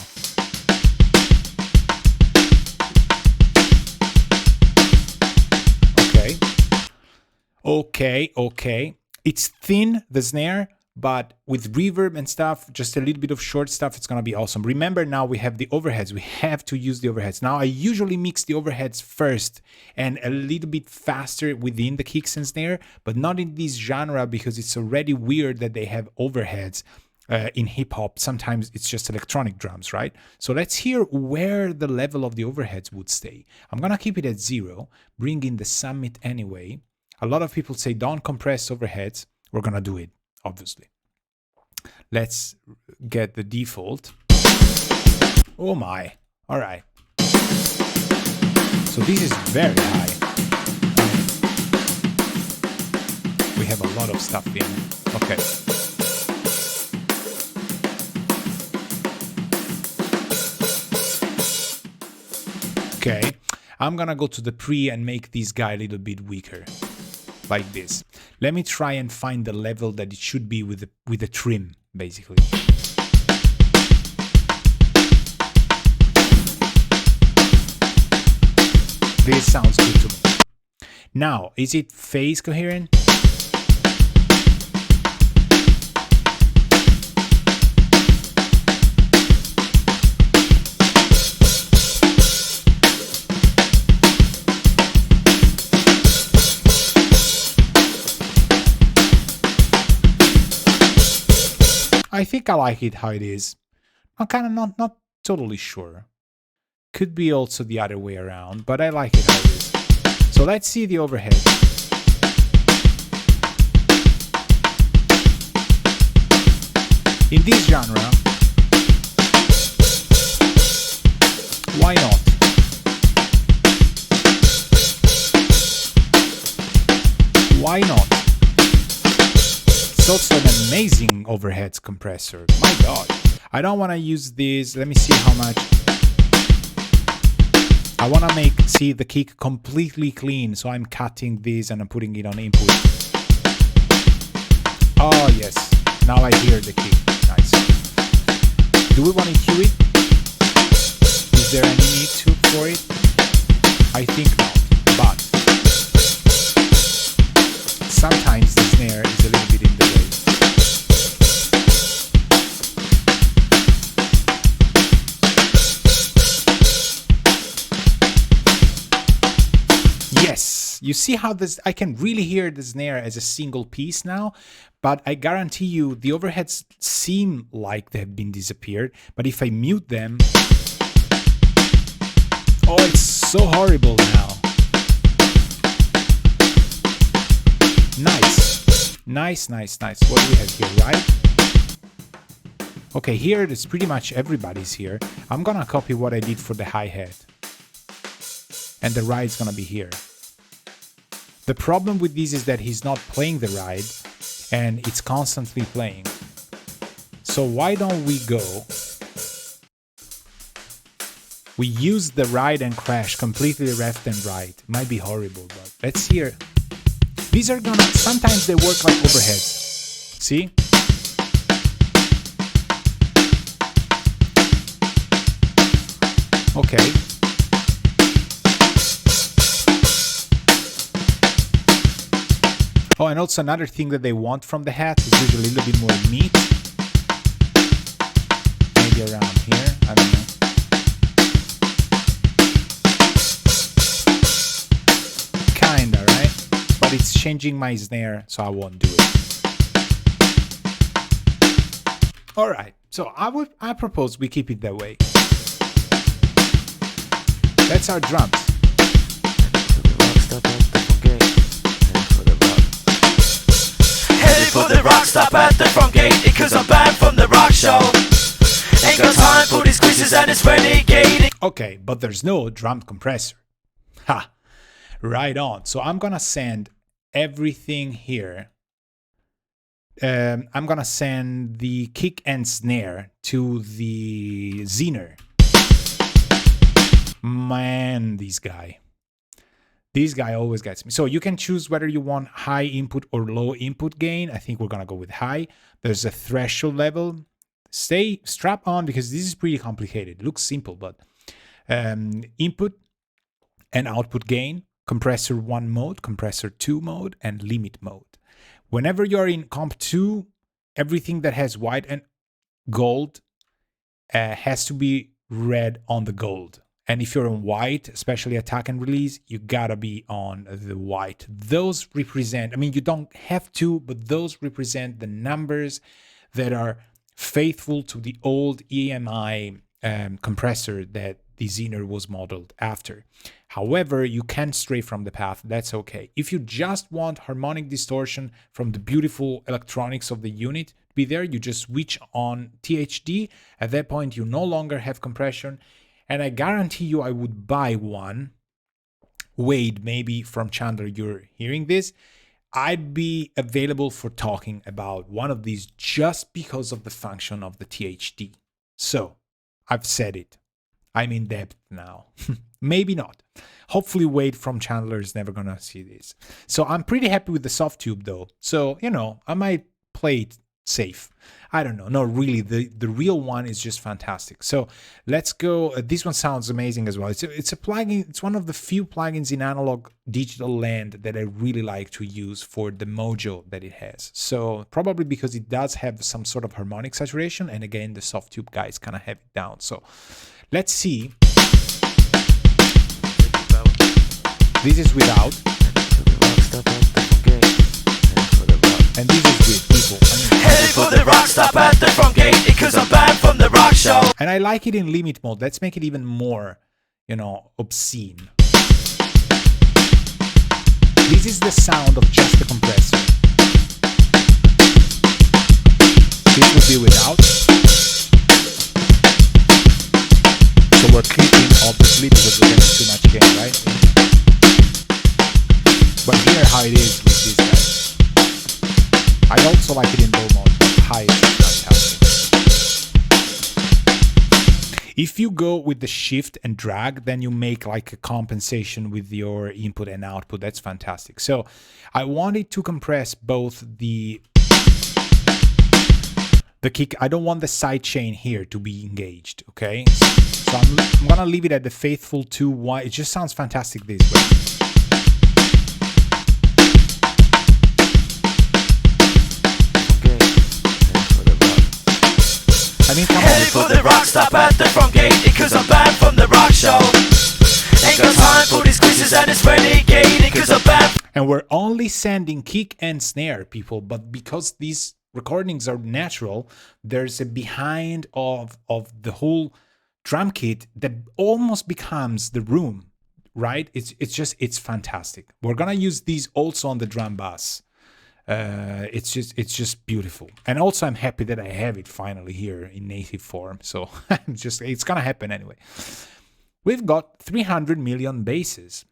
Okay. It's thin, the snare, but with reverb and stuff, just a little bit of short stuff, it's gonna be awesome. Remember, now we have the overheads. We have to use the overheads. Now I usually mix the overheads first and a little bit faster within the kicks and snare, but not in this genre because it's already weird that they have overheads. In hip hop, sometimes it's just electronic drums, right? So let's hear where the level of the overheads would stay. I'm gonna keep it at 0, bring in the summit anyway. A lot of people say don't compress overheads. We're gonna do it, obviously. Let's get the default. Oh my, all right. So this is very high. We have a lot of stuff in. Okay. Okay, I'm gonna go to the pre and make this guy a little bit weaker, like this. Let me try and find the level that it should be with the trim, basically. This sounds good to me. Now, is it phase coherent? I think I like it how it is. I'm kind of not totally sure. Could be also the other way around, but I like it how it is. So let's see the overhead. In this genre, why not? Why not? It's also an amazing overheads compressor. My God. I don't want to use this. Let me see how much. I want to see the kick completely clean. So I'm cutting this and I'm putting it on input. Oh, yes. Now I hear the kick. Nice. Do we want to cue it? Is there any need for it? I think not. But sometimes the snare is a little bit in the way. Yes, you see how this, I can really hear the snare as a single piece now, but I guarantee you the overheads seem like they've been disappeared, but if I mute them, oh, it's so horrible now. Nice. What do we have here, right? Okay, here it's pretty much everybody's here. I'm gonna copy what I did for the hi-hat. And the ride's gonna be here. The problem with this is that he's not playing the ride, and it's constantly playing. So why don't we go? We use the ride and crash completely left and right. It might be horrible, but let's hear. These are gonna, sometimes they work like overheads. See? Okay. Oh, and also another thing that they want from the hat is usually a little bit more meat. Maybe around here, I don't know. Kinda, right? But it's changing my snare, so I won't do it. Alright, so I propose we keep it that way. That's our drums. Headed for the rock stop at the front gate, because I'm banned from the rock show. Ain't got time for these quizzes and it's renegading. Okay, but there's no drum compressor. Ha! Right on. So I'm gonna send everything here. I'm gonna send the kick and snare to the Zener. Man, this guy always gets me. So you can choose whether you want high input or low input gain. I think we're gonna go with high. There's a threshold level. stay strap on because this is pretty complicated. It looks simple, but input and output gain, compressor 1 mode, compressor 2 mode, and limit mode. Whenever you're in comp 2, everything that has white and gold has to be red on the gold. And if you're on white, especially attack and release, you gotta be on the white. Those represent, I mean, you don't have to, but those represent the numbers that are faithful to the old EMI compressor that the Zener was modeled after. However, you can stray from the path, that's okay. If you just want harmonic distortion from the beautiful electronics of the unit to be there, you just switch on THD. At that point, you no longer have compression. And I guarantee you I would buy one. Wade, maybe from Chandler, you're hearing this. I'd be available for talking about one of these just because of the function of the THD. So, I've said it. I'm in depth now. Maybe not. Hopefully Wade from Chandler is never gonna see this. So I'm pretty happy with the soft tube though. So, you know, I might play it safe. I don't know. No, really, the real one is just fantastic. So let's go. This one sounds amazing as well. It's a plugin. It's one of the few plugins in analog digital land that I really like to use for the mojo that it has. So probably because it does have some sort of harmonic saturation. And again, the soft tube guys kind of have it down. So let's see. This is without. And this is with people. Headed for the rock stop at the front gate because I'm banned from the rock show. And I like it in limit mode. Let's make it even more, you know, obscene. This is the sound of just the compressor. This will be without. So we're clipping obviously because we're getting too much gain, right? But here how it is with these guys. I also like it in low mode, but high is fantastic. If you go with the shift and drag, then you make like a compensation with your input and output. That's fantastic. So I wanted to compress both the kick. I don't want the side chain here to be engaged, okay? So I'm gonna leave it at the faithful 2-1. It just sounds fantastic this way. I mean, come Headed for the rock stop at the front gate because I'm banned from the rock show. Ain't got time for these quizzes and it's renegading because I'm banned. And we're only sending kick and snare, people, but because these recordings are natural, there's a behind of the whole drum kit that almost becomes the room, right? It's fantastic. We're gonna use these also on the drum bass. It's just beautiful. And also I'm happy that I have it finally here in native form. So it's gonna happen anyway. We've got 300 million basses.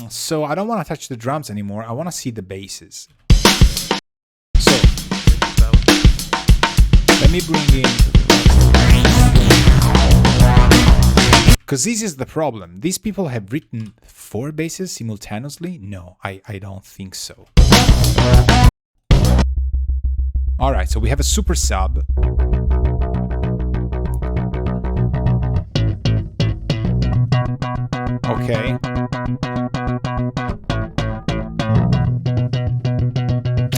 So I don't want to touch the drums anymore. I want to see the basses. So let me bring in, because this is the problem. These people have written 4 basses simultaneously. No, I don't think so. All right, so we have a super sub. Okay.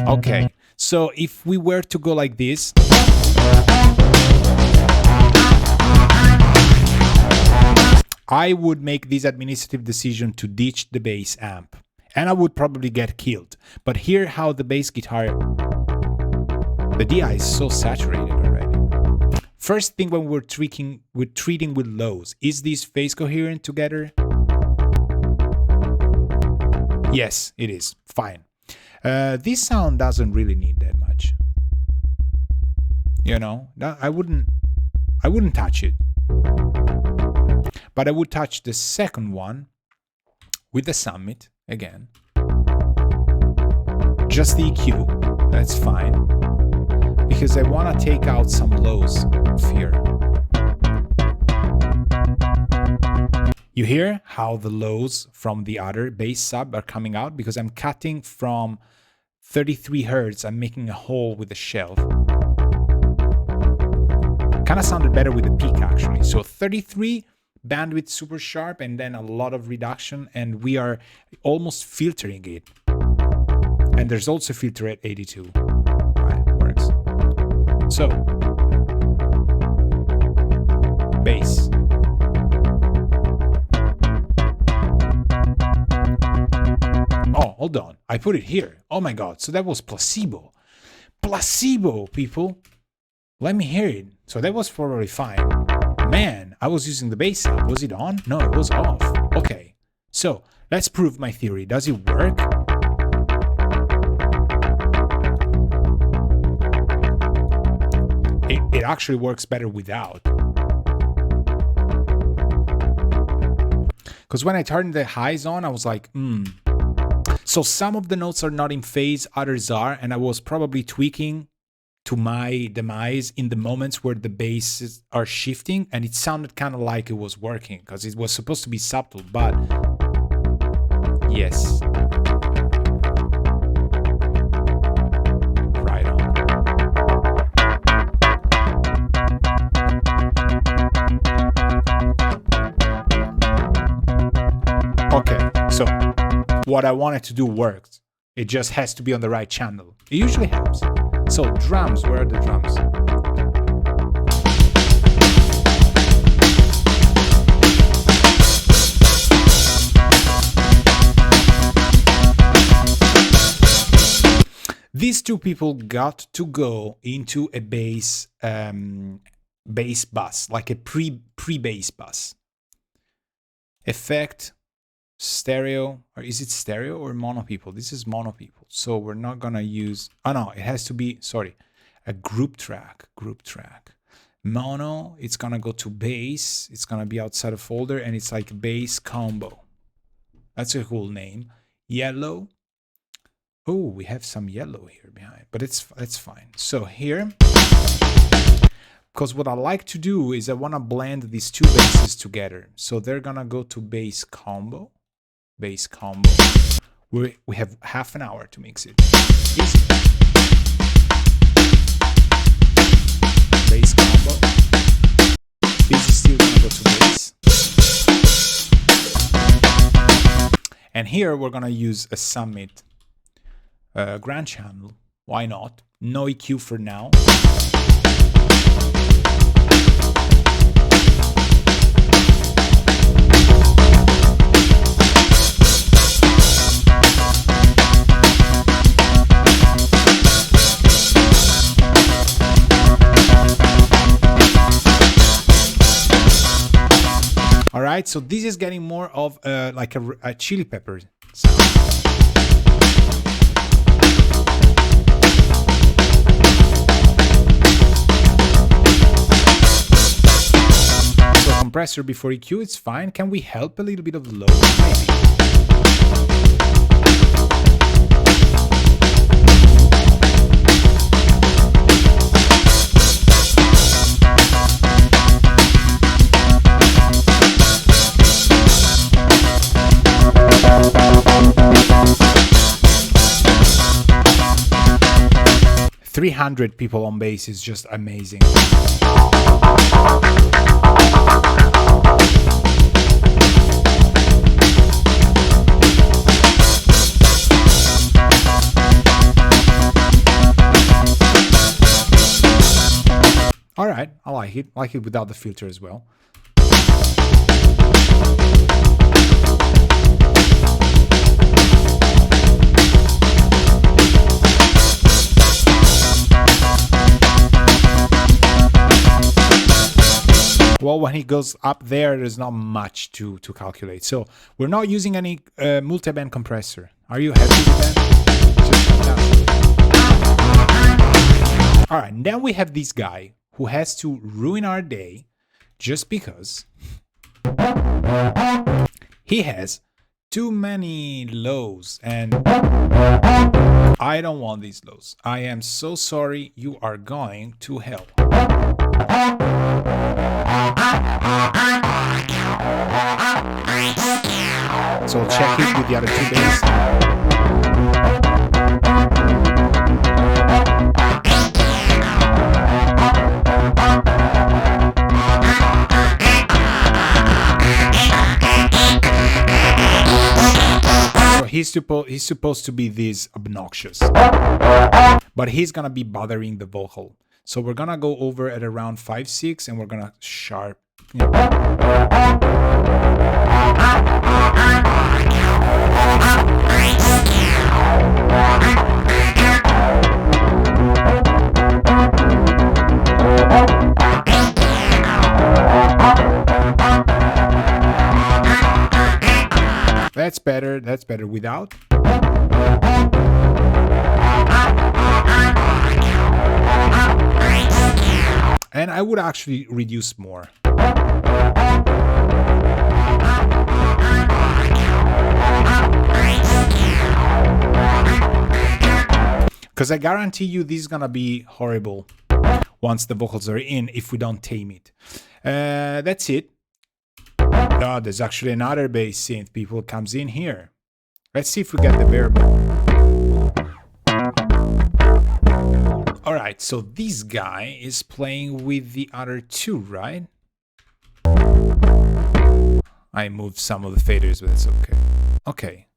Okay, so if we were to go like this, I would make this administrative decision to ditch the bass amp. And I would probably get killed. But here how the bass guitar, the DI is so saturated already. First thing when we're treating with lows, is this phase coherent together? Yes, it is. Fine. This sound doesn't really need that much. You know, I wouldn't touch it. But I would touch the second one with the summit again. Just the EQ, that's fine. Because I want to take out some lows here. You hear how the lows from the other bass sub are coming out? Because I'm cutting from 33 Hertz, I'm making a hole with the shelf. Kind of sounded better with the peak actually. So 33 bandwidth super sharp and then a lot of reduction, and we are almost filtering it. And there's also filter at 82. Right, works. So bass. Oh, hold on. I put it here. Oh my god. So that was placebo. Placebo, people. Let me hear it. So that was probably fine. Man, I was using the bass amp. Was it on? No, it was off. Okay. So let's prove my theory. Does it work? It actually works better without. Because when I turned the highs on, I was like, So some of the notes are not in phase, others are, and I was probably tweaking to my demise in the moments where the basses are shifting, and it sounded kind of like it was working, because it was supposed to be subtle, but yes. Right on. Okay, so what I wanted to do worked. It just has to be on the right channel. It usually helps. So drums, where are the drums? These two people got to go into a bass bus, like a pre-bass bus. Effect. Stereo, or is it stereo or mono people? This is mono people, so we're not gonna use, oh no, it has to be, sorry, a group track. Mono, it's gonna go to bass, it's gonna be outside of folder, and it's like bass combo. That's a cool name. Yellow, oh, we have some yellow here behind, but it's fine. So here, because what I like to do is I want to blend these two basses together, so they're gonna go to bass combo. We have half an hour to mix it. Easy. Bass combo. This is still gonna go to bass. And here we're gonna use a Summit grand channel. Why not? No EQ for now. All right, so this is getting more of like a chili pepper sound. So compressor before EQ, it's fine. Can we help a little bit of low? Maybe. 300 people on bass is just amazing. All right, I like it. I like it without the filter as well. Well, when he goes up there, there's not much to calculate. So we're not using any multi-band compressor. Are you happy with that? Just fantastic. All right, now we have this guy who has to ruin our day just because he has too many lows, and I don't want these lows. I am so sorry. You are going to hell. So check it with the other two bass. he's supposed to be this obnoxious, but he's gonna be bothering the vocal. So we're gonna go over at around 5/6, and we're gonna sharp. That's better. That's better without. And I would actually reduce more. Because I guarantee you this is gonna be horrible once the vocals are in if we don't tame it. That's it. Oh, there's actually another bass synth. People comes in here. Let's see if we get the variable. All right, so this guy is playing with the other two, right? I moved some of the faders, but it's okay. Okay.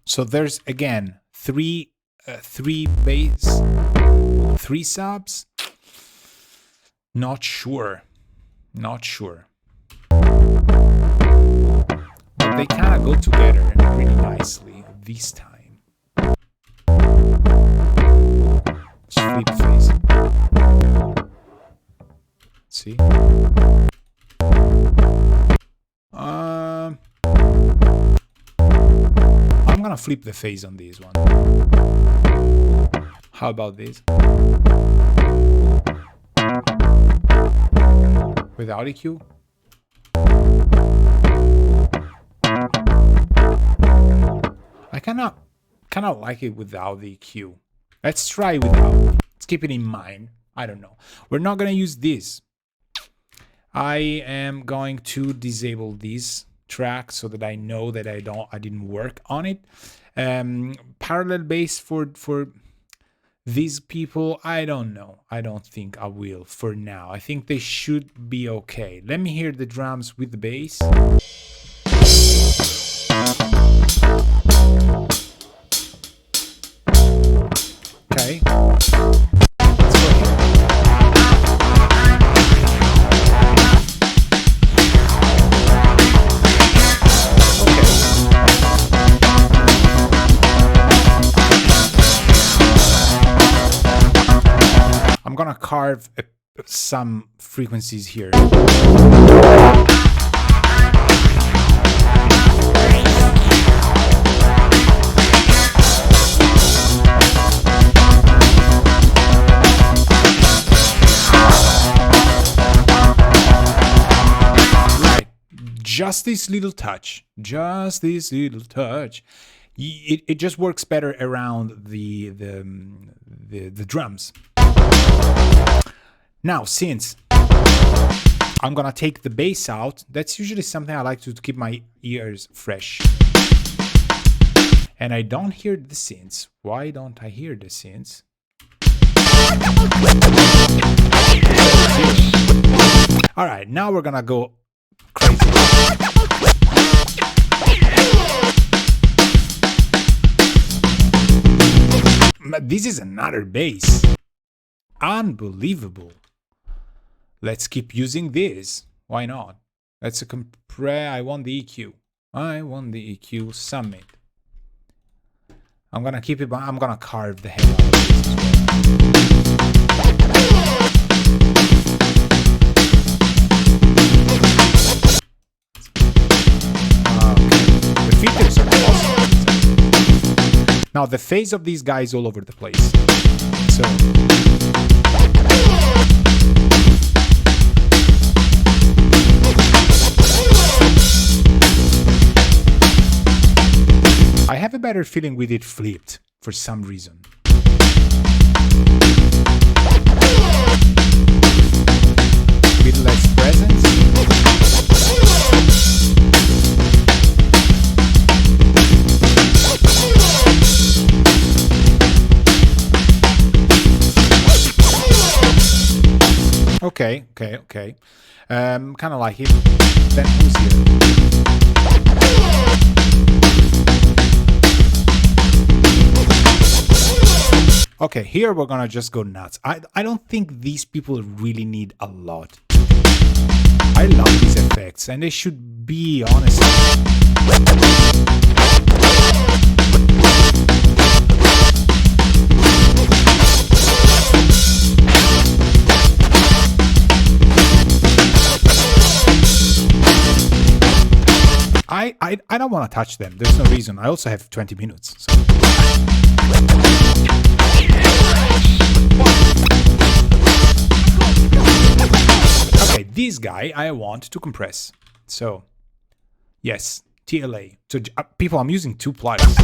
So there's again three bass, 3 subs. Not sure. Not sure. But they kind of go together pretty nicely this time. Let's flip phase. See? I'm gonna flip the phase on this one. How about this? Without EQ? I kind of like it without the EQ. Let's try without. Let's keep it in mind. I don't know. We're not gonna use this. I am going to disable this track so that I know that I didn't work on it. Parallel bass for these people, I don't know. I don't think I will for now. I think they should be okay. Let me hear the drums with the bass. Okay. Let's go here. I'm gonna carve some frequencies here. Right, just this little touch, It just works better around the drums. Now, since I'm gonna take the bass out, that's usually something I like to keep my ears fresh. And I don't hear the synths. Why don't I hear the synths? All right, now we're gonna go crazy. This is another bass. Unbelievable. Let's keep using this. Why not? Let's compress. I want the EQ. I want the EQ summit. I'm gonna keep it, but I'm gonna carve the hell out of this as well. Okay. The features are awesome. Now the phase of these guys all over the place. So I have a better feeling with it flipped for some reason. With less presence. Okay. Kind of like it. Then who's here? Okay, here we're gonna just go nuts. I don't think these people really need a lot. I love these effects, and they should be, honestly. I don't want to touch them. There's no reason. I also have 20 minutes. So. Okay, this guy I want to compress. So, yes, TLA. So, people, I'm using 2 plugins.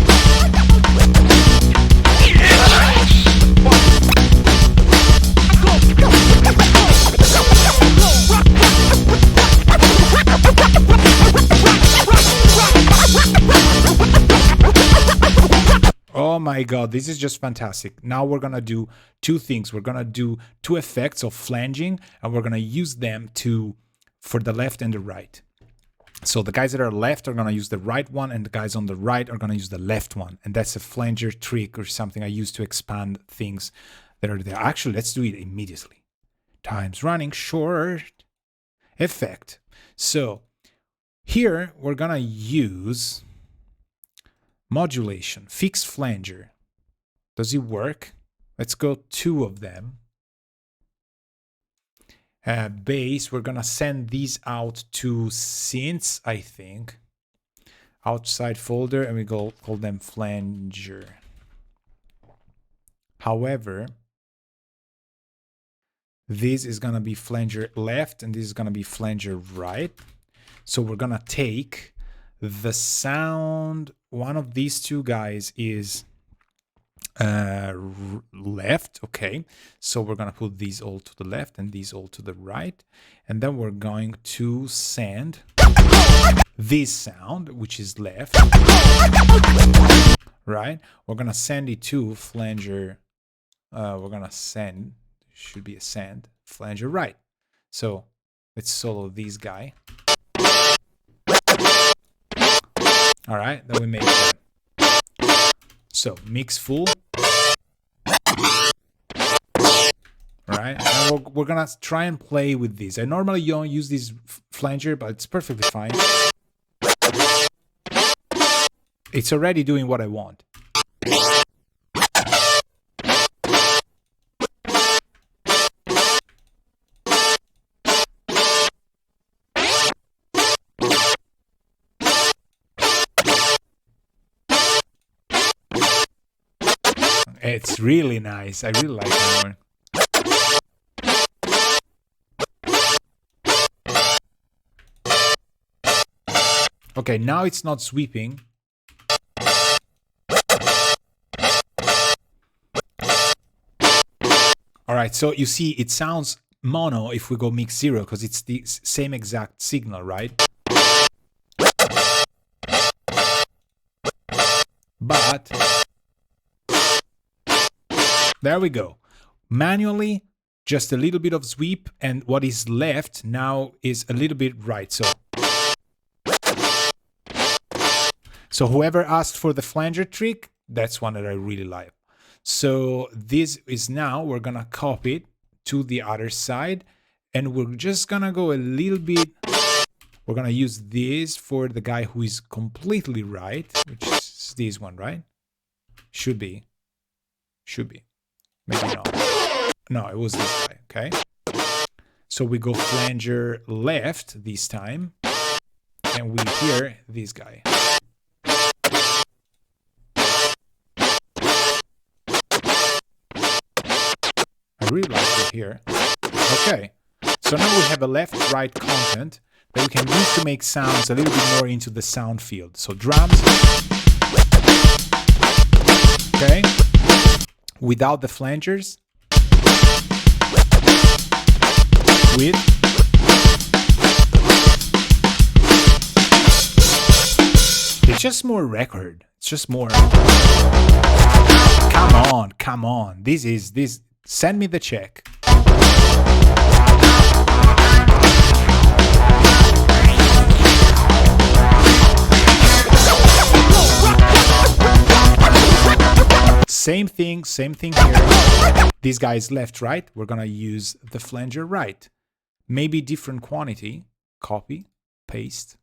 Oh my god, this is just fantastic. Now we're gonna do 2 things. We're gonna do 2 effects of flanging, and we're gonna use them for the left and the right. So the guys that are left are gonna use the right one, and the guys on the right are gonna use the left one. And that's a flanger trick or something I use to expand things that are there. Actually, let's do it immediately. Time's running short. Effect. So here we're gonna use modulation, fixed flanger. Does it work? Let's go 2 of them. Bass, we're gonna send these out to synths, I think. Outside folder, and we call them flanger. However, this is gonna be flanger left, and this is gonna be flanger right. So we're gonna take the sound. One of these 2 guys is left. Okay, so we're gonna put these all to the left and these all to the right, and then we're going to send this sound, which is left, right? We're gonna send it to flanger. We're gonna send, should be a send, flanger right. So let's solo this guy. All right, then we make that. So mix full. All right, and we're gonna try and play with these. I normally don't use this flanger, but it's perfectly fine. It's already doing what I want. It's really nice. I really like that one. Okay, now it's not sweeping. All right, so you see it sounds mono if we go mix 0 because it's the same exact signal, right? But there we go. Manually, just a little bit of sweep, and what is left now is a little bit right. So whoever asked for the flanger trick, that's one that I really like. So this is now, we're gonna copy it to the other side, and we're just gonna go a little bit. We're gonna use this for the guy who is completely right, which is this one, right? Should be. Maybe not. No, it was this guy, okay? So we go flanger left this time, and we hear this guy. I really like it here. Okay, so now we have a left-right content that we can use to make sounds a little bit more into the sound field. So drums, okay, without the flangers, with it's just more record. It's just more. Come on. This. Send me the check. Same thing here. This guy is left, right. We're gonna use the flanger right. Maybe different quantity. Copy, paste.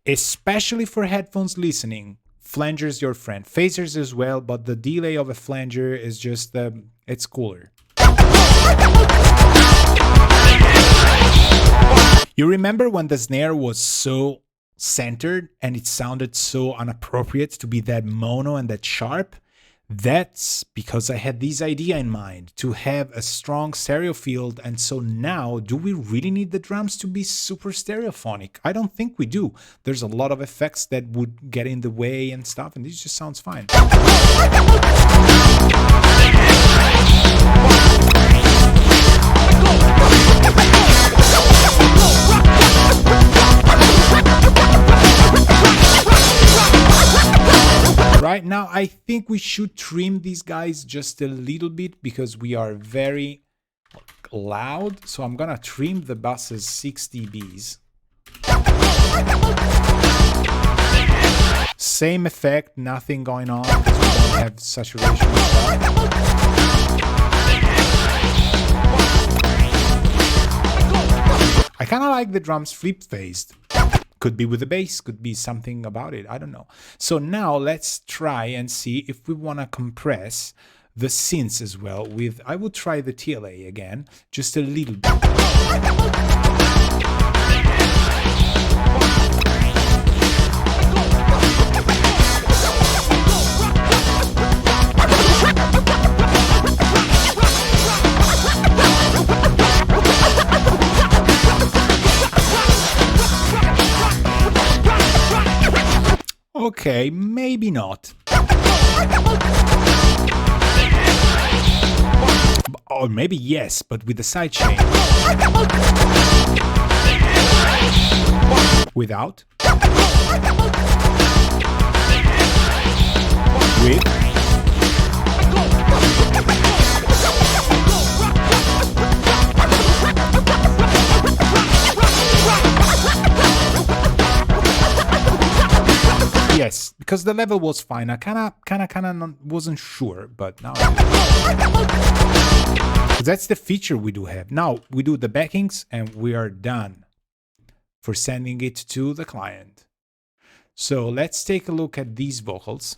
Especially for headphones listening, flanger's your friend. Phasers as well, but the delay of a flanger is just, it's cooler. You remember when the snare was so centered and it sounded so inappropriate to be that mono and that sharp? That's because I had this idea in mind, to have a strong stereo field. And so now, do we really need the drums to be super stereophonic? I don't think we do. There's a lot of effects that would get in the way and stuff, and this just sounds fine. Right now, I think we should trim these guys just a little bit because we are very loud. So I'm gonna trim the buses 6 dBs. Same effect, nothing going on because we don't have saturation and stuff. I kind of like the drums flip phased. Could be with the bass, could be something about it, I don't know. So now let's try and see if we want to compress the synths as well with, I would try the TLA again, just a little bit. Okay, maybe not. Or maybe yes, but with the sidechain. Without. With. Yes, because the level was fine. I kinda wasn't sure, but now I do. That's the feature we do have. Now we do the backings and we are done for sending it to the client. So let's take a look at these vocals.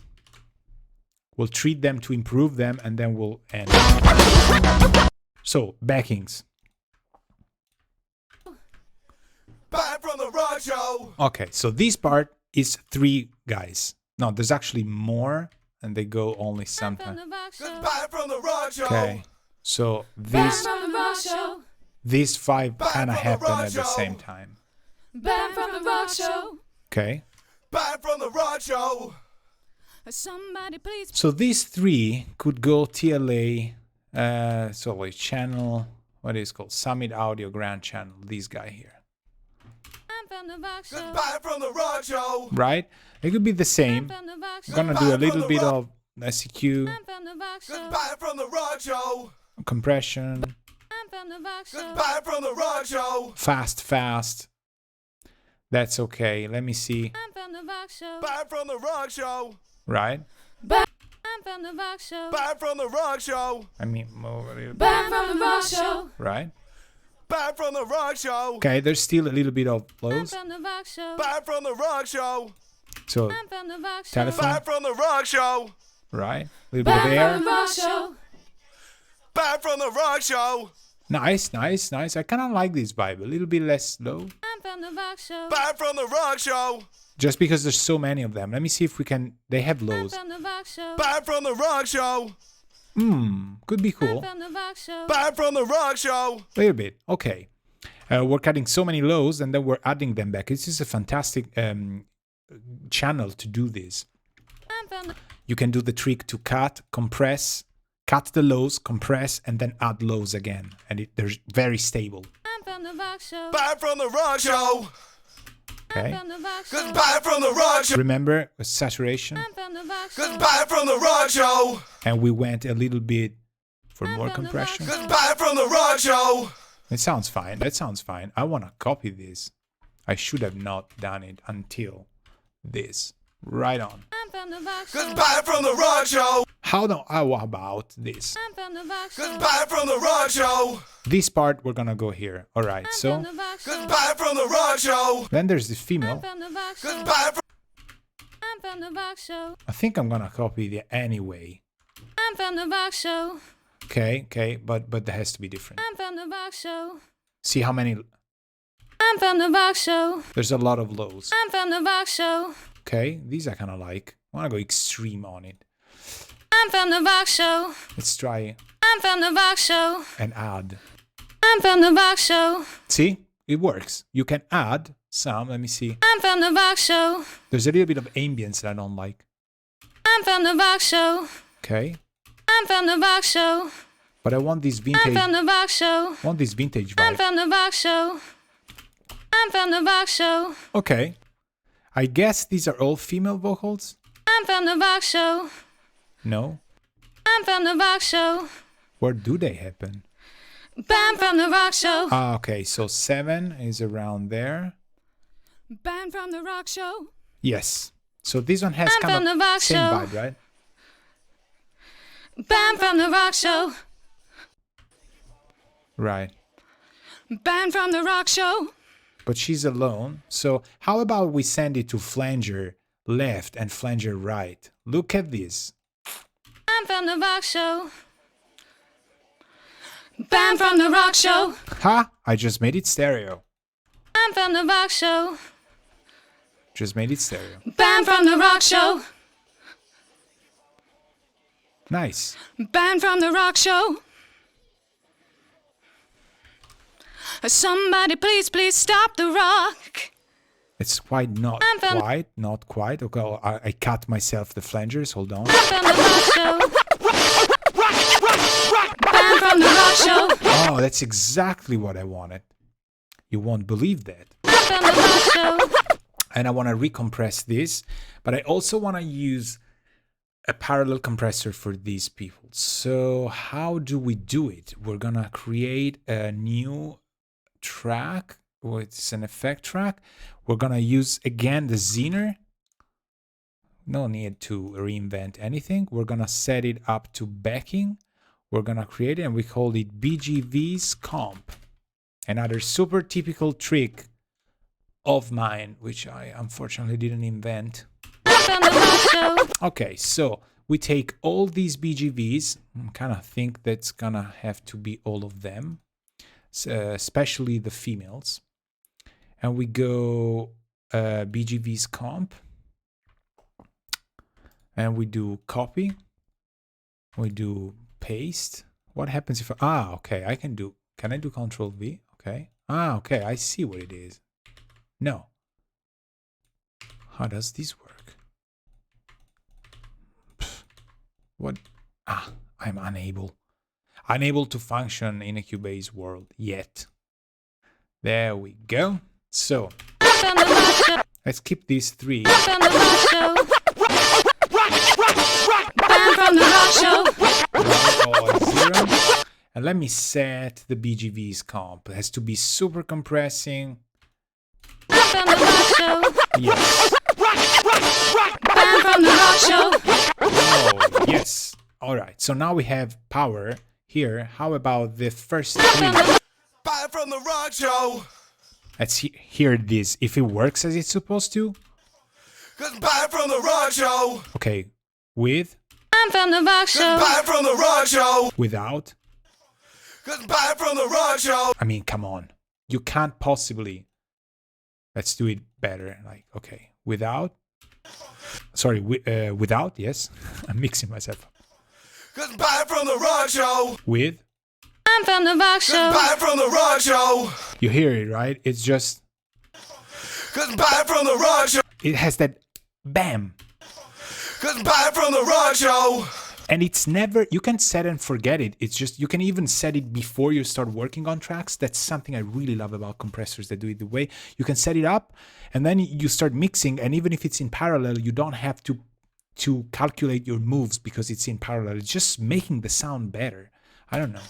We'll treat them to improve them and then we'll end. So backings. Back from the rock show. Okay, so this part is 3 guys. No, there's actually more, and they go only sometimes. Back from the rock show. Okay, so these 5 kind of happen at the same time. Back from the rock show. Okay. Back from the rock show. Somebody please. So these 3 could go TLA, so like channel, what is it called? Summit Audio Grand Channel, this guy here. Back from the rock show. Right? It could be the same. I'm gonna do a little bit of SEQ, Back from the rock show. compression, Back from the rock show. fast. That's okay. Let me see. Back from the rock show. Right? Back from the rock show. I mean, move a little bit. Back from the rock show. Right? Back from the rock show. Okay, there's still a little bit of lows. Back from the rock show. So, telephone, Back from the rock show. right? A little bit of air. Back from the rock show. Nice. I kind of like this vibe. A little bit less low. Back from the rock show. Just because there's so many of them. Let me see if we can... They have lows. Back from the rock show. Could be cool. Back from the rock show. A little bit. Okay. We're cutting so many lows and then we're adding them back. This is a fantastic channel to do this. You can do the trick to cut, compress, cut the lows, compress, and then add lows again. And they're very stable. Back from the rock show. Okay. Back from the rock show. Remember, saturation. Back from the rock show. And we went a little bit for more compression. Back from the rock show. It sounds fine. That sounds fine. I want to copy this. I should have not done it until this. Right on. I'm from the rock Cause show. back from the rock show. How about this? I'm from the rock Cause show. back from the rock show. This part we're gonna go here. All right. I'm So from the rock Cause show. back from the rock show. then there's the I'm female. from the rock Cause show. back from I'm from the rock show. I think I'm gonna copy the anyway. I'm from the rock show. Okay, but that has to be different. I'm from the rock show. See how many? I'm from the rock show. There's a lot of lows. I'm from the rock show. Okay, these I kind of like. I want to go extreme on it. I'm from the rock show. Let's try I'm from the rock show. and add. I'm from the rock show. See, it works. You can add some. Let me see. I'm from the rock show. There's a little bit of ambience that I don't like. I'm from the rock show. Okay, I'm from the rock show. but I want this I'm vintage. from the rock show. Want this vintage I'm vibe. from the rock show. I'm from the rock show. Okay, I guess these are all female vocals. I'm from the rock show. No, I'm from the rock show. where do they happen? Bam from the rock show. Ah, okay, so 7 is around there. Bam from the rock show. Yes. So this one has I'm kind from of the rock same show. vibe, right? Bam from the rock show. Right. Bam from the rock show. But she's alone. So how about we send it to flanger left and flanger right? Look at this. I'm from the rock show. Bam from the rock show. Ha! I just made it stereo. I'm from the rock show. Just made it stereo. Bam from the rock show. Nice. Bam from the rock show. Somebody please stop the rock. It's quite not quite. Okay, well, I cut myself the flangers. Hold on. Bam from the rock show. Bam from the rock show. Oh, that's exactly what I wanted. You won't believe that. Bam from the rock show. And I want to recompress this, but I also want to use a parallel compressor for these people. So how do we do it? We're gonna create a new track. It's an effect track. We're gonna use again the Zener. No need to reinvent anything. We're gonna set it up to backing. We're gonna create it and we call it BGV's comp. Another super typical trick of mine, which I unfortunately didn't invent. From the rock show. Okay, so we take all these BGVs. I kind of think that's gonna have to be all of them, especially the females. And we go BGV's comp. And we do copy. We do paste. What happens if okay, can I do Control V? Okay. Okay, I see what it is. No. How does this work? What? I'm unable to function in a Cubase world yet. There we go. So let's keep these 3. From the rock show. Bam from the rock show. 0. And let me set the BGV's comp. It has to be super compressing. From the rock show. Yes. Bam from the rock show. Oh, yes. All right. So now we have power here. How about the first 3? back from the rock show. Let's hear this. If it works as it's supposed to. Cause back from the rock show. Okay. With. I'm from the rock show. Cause back from the rock show. Without. Cause back from the rock show. I mean, come on. You can't possibly. Let's do it better. Like, okay. Without. Sorry, without, yes. I'm mixing myself up. Cause back from the rock show. With. I'm from the rock show. Cause back from the rock show. You hear it, right? It's just. Cause back from the rock show. It has that bam. Cause back from the rock show. And it's never, you can set and forget it. It's just, you can even set it before you start working on tracks. That's something I really love about compressors that do it the way. You can set it up and then you start mixing. And even if it's in parallel, you don't have to calculate your moves because it's in parallel. It's just making the sound better. I don't know.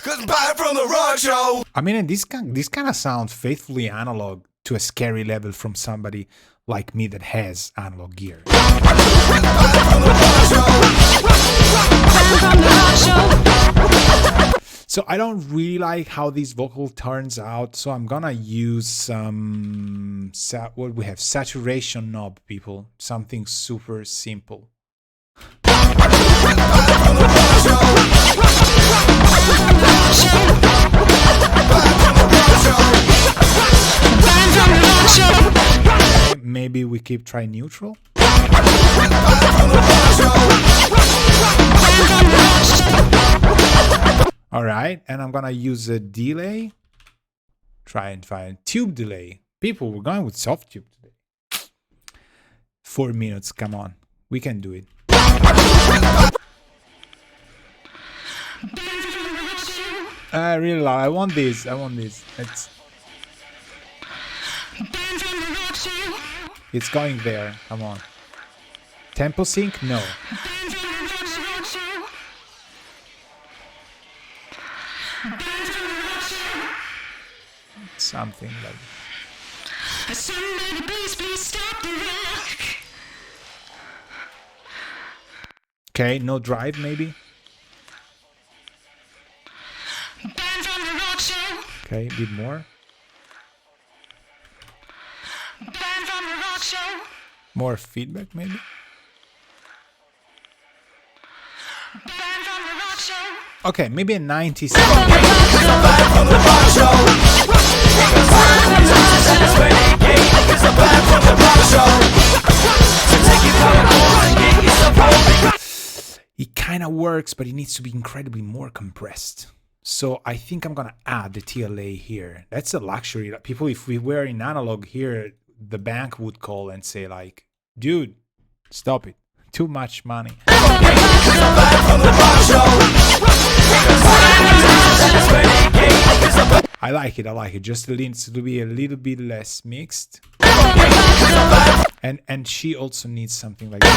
Cause back from the rock show. I mean, and this kind of sounds faithfully analog to a scary level from somebody like me that has analog gear. So I don't really like how this vocal turns out, so I'm gonna use some what we have, saturation knob, people, something super simple. Maybe we keep try neutral. All right, and I'm gonna use a delay. Try and find tube delay. People, we're going with soft tube today. 4 minutes, come on, we can do it. I really love. I want this. It's going there. Come on. Tempo sync? No. Something like. Okay, no drive maybe. Okay, a bit more. More feedback maybe. Okay, maybe a 90 second. It kind of works, but it needs to be incredibly more compressed. So I think I'm gonna add the TLA here. That's a luxury. People, if we were in analog here, the bank would call and say like, dude, stop it. Too much money. I like it. Just it needs to be a little bit less mixed. And she also needs something like that.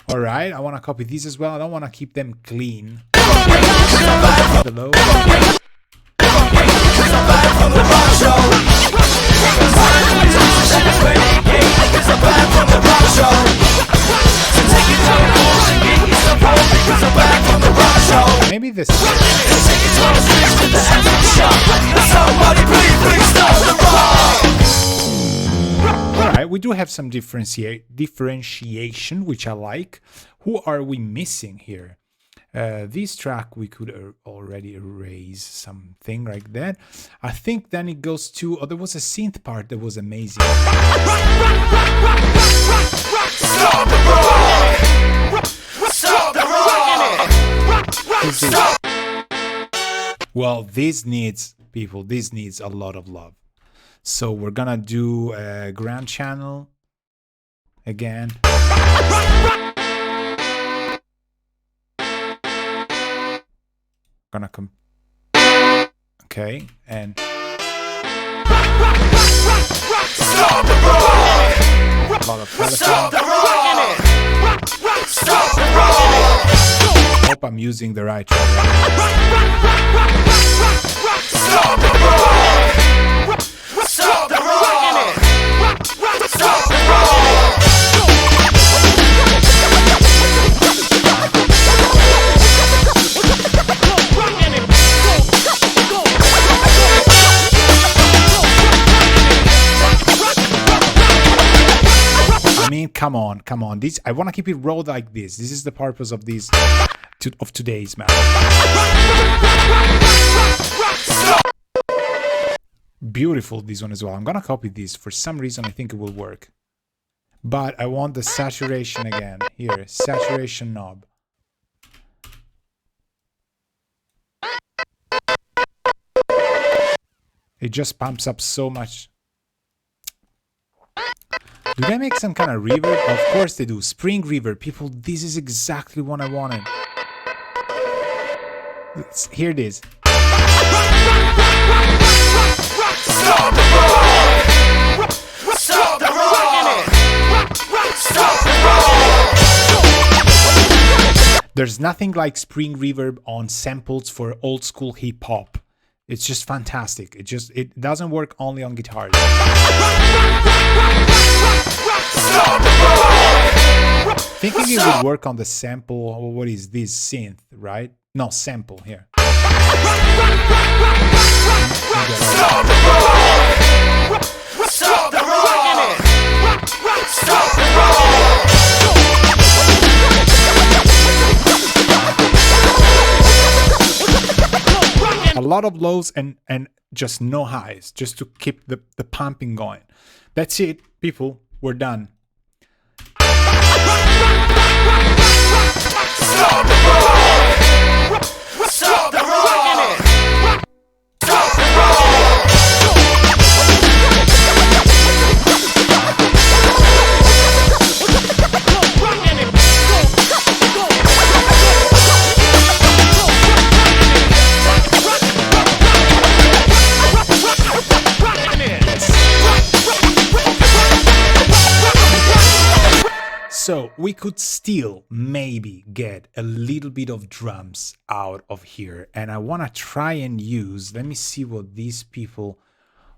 All right, I want to copy these as well. I don't want to keep them clean. Below. Maybe this. Alright, we do have some differentiation, which I like. Who are we missing here? This track we could already erase something like that. I think then it goes to, oh, there was a synth part that was amazing. Stop the rock! Stop the rock! Well, this needs, people, this needs a lot of love. So we're gonna do a grand channel again. Gonna come. Okay, and stop the rock! A lot of stop the rock! Stop the rock! Hope I'm using the right track. Stop the rock! Stop the rock! Stop the rock! I mean, come on. This, I want to keep it rolled like this. This is the purpose of this, of today's match. Beautiful, this one as well. I'm gonna copy this. For some reason, I think it will work. But I want the saturation again. Here, saturation knob. It just pumps up so much. Do they make some kind of reverb? Of course they do. Spring reverb. People, this is exactly what I wanted. Here it is. Stop the rock! Stop the rock! Stop the rock! There's nothing like spring reverb on samples for old school hip hop. It's just fantastic. It doesn't work only on guitars. Thinking it would work on the sample. What is this synth, right? No, sample here. Stop the rock! Stop the rock! Stop the rock! A lot of lows and just no highs, just to keep the pumping going. That's it, people. We're done. Stop the rock! Stop the rock! Stop the rock! So we could still maybe get a little bit of drums out of here. And I want to try and use, let me see what these people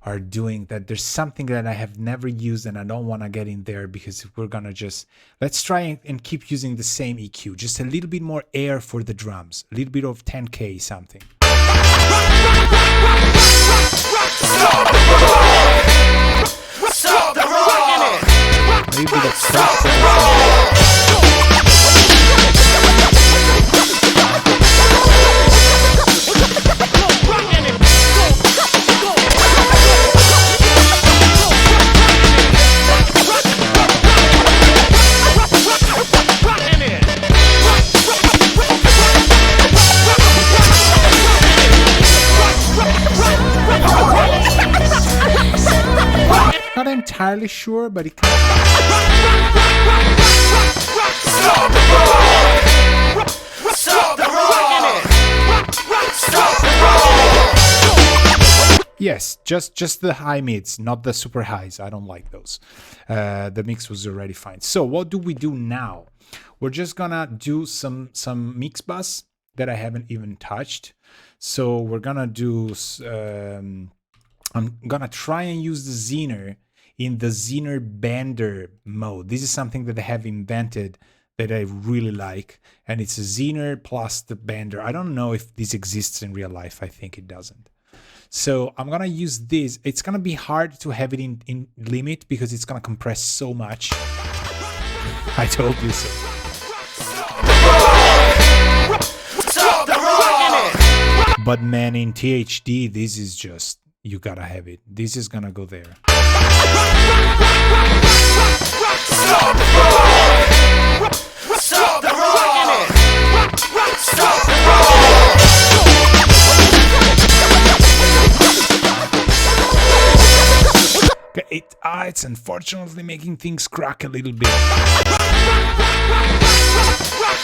are doing, that there's something that I have never used and I don't want to get in there because we're going to just, let's try and keep using the same EQ. Just a little bit more air for the drums, a little bit of 10K something. Stop the rock! Stop the rock! A little bit of Stop the rock! Not entirely sure, but it can. Stop the rock! Stop the rock! Stop the rock! Yes, just the high mids, not the super highs. I don't like those. The mix was already fine. So what do we do now? We're just gonna do some mix bus that I haven't even touched. So we're gonna do. I'm gonna try and use the Zener in the Zener Bender mode. This is something that I have invented that I really like, and it's a Zener plus the Bender. I don't know if this exists in real life. I think it doesn't. So I'm gonna use this. It's gonna be hard to have it in limit because it's gonna compress so much. I told you so. Stop the rock! But man, in THD, this is just, you gotta have it. This is gonna go there. Stop the rock! Stop the rock! Stop the rock! Okay, it's unfortunately making things crack a little bit.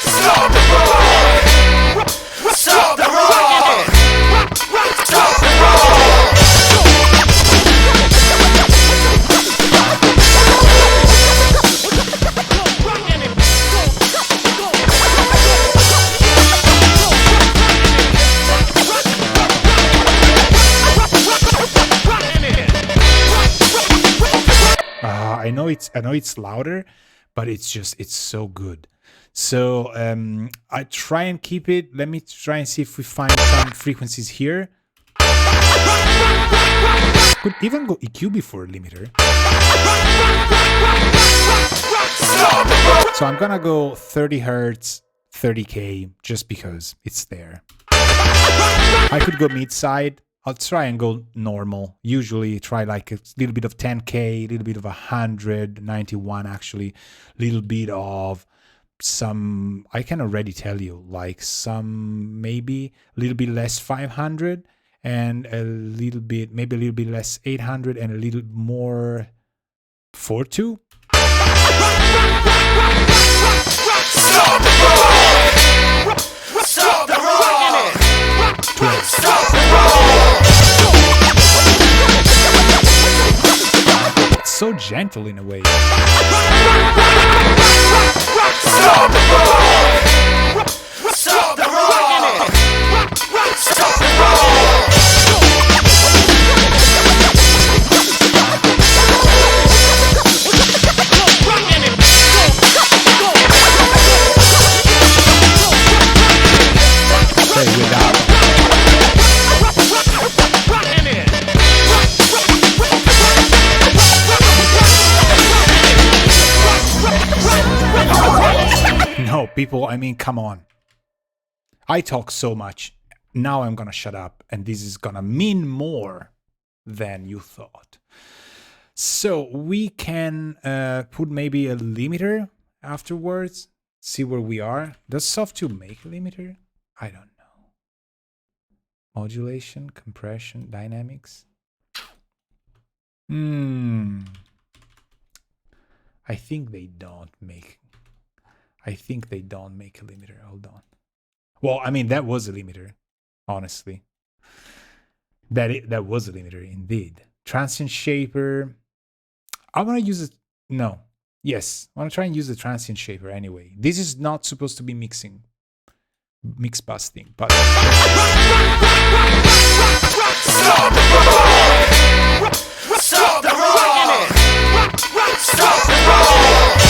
Stop the rock! Stop the rock! Stop the rock! I know it's louder, but it's so good. So I try and keep it. Let me try and see if we find some frequencies here. Could even go EQ before limiter. So I'm gonna go 30 hertz, 30K, just because it's there. I could go mid-side. I'll try and go normal. Usually try like a little bit of 10K, a little bit of 191 actually, a little bit of some, I can already tell you, like some maybe a little bit less 500 and a little bit, maybe a little bit less 800 and a little more 4.2. Stop the rock! Stop the rock! Stop the rock! gentle in a way. Stop the rock! Stop the rock! Stop the rock! Say without. No, people, I mean, come on. I talk so much. Now I'm gonna shut up, and this is gonna mean more than you thought. So we can put maybe a limiter afterwards, see where we are. Does Soft2 make a limiter? I don't know. Modulation, compression, dynamics. I think they don't make a limiter. Hold on. Well, I mean, that was a limiter, honestly. That was a limiter, indeed. Transient shaper. I want to use it. No. Yes. I want to try and use the transient shaper anyway. This is not supposed to be mix busting, but Stop the rock! Stop the rock! Stop the rock!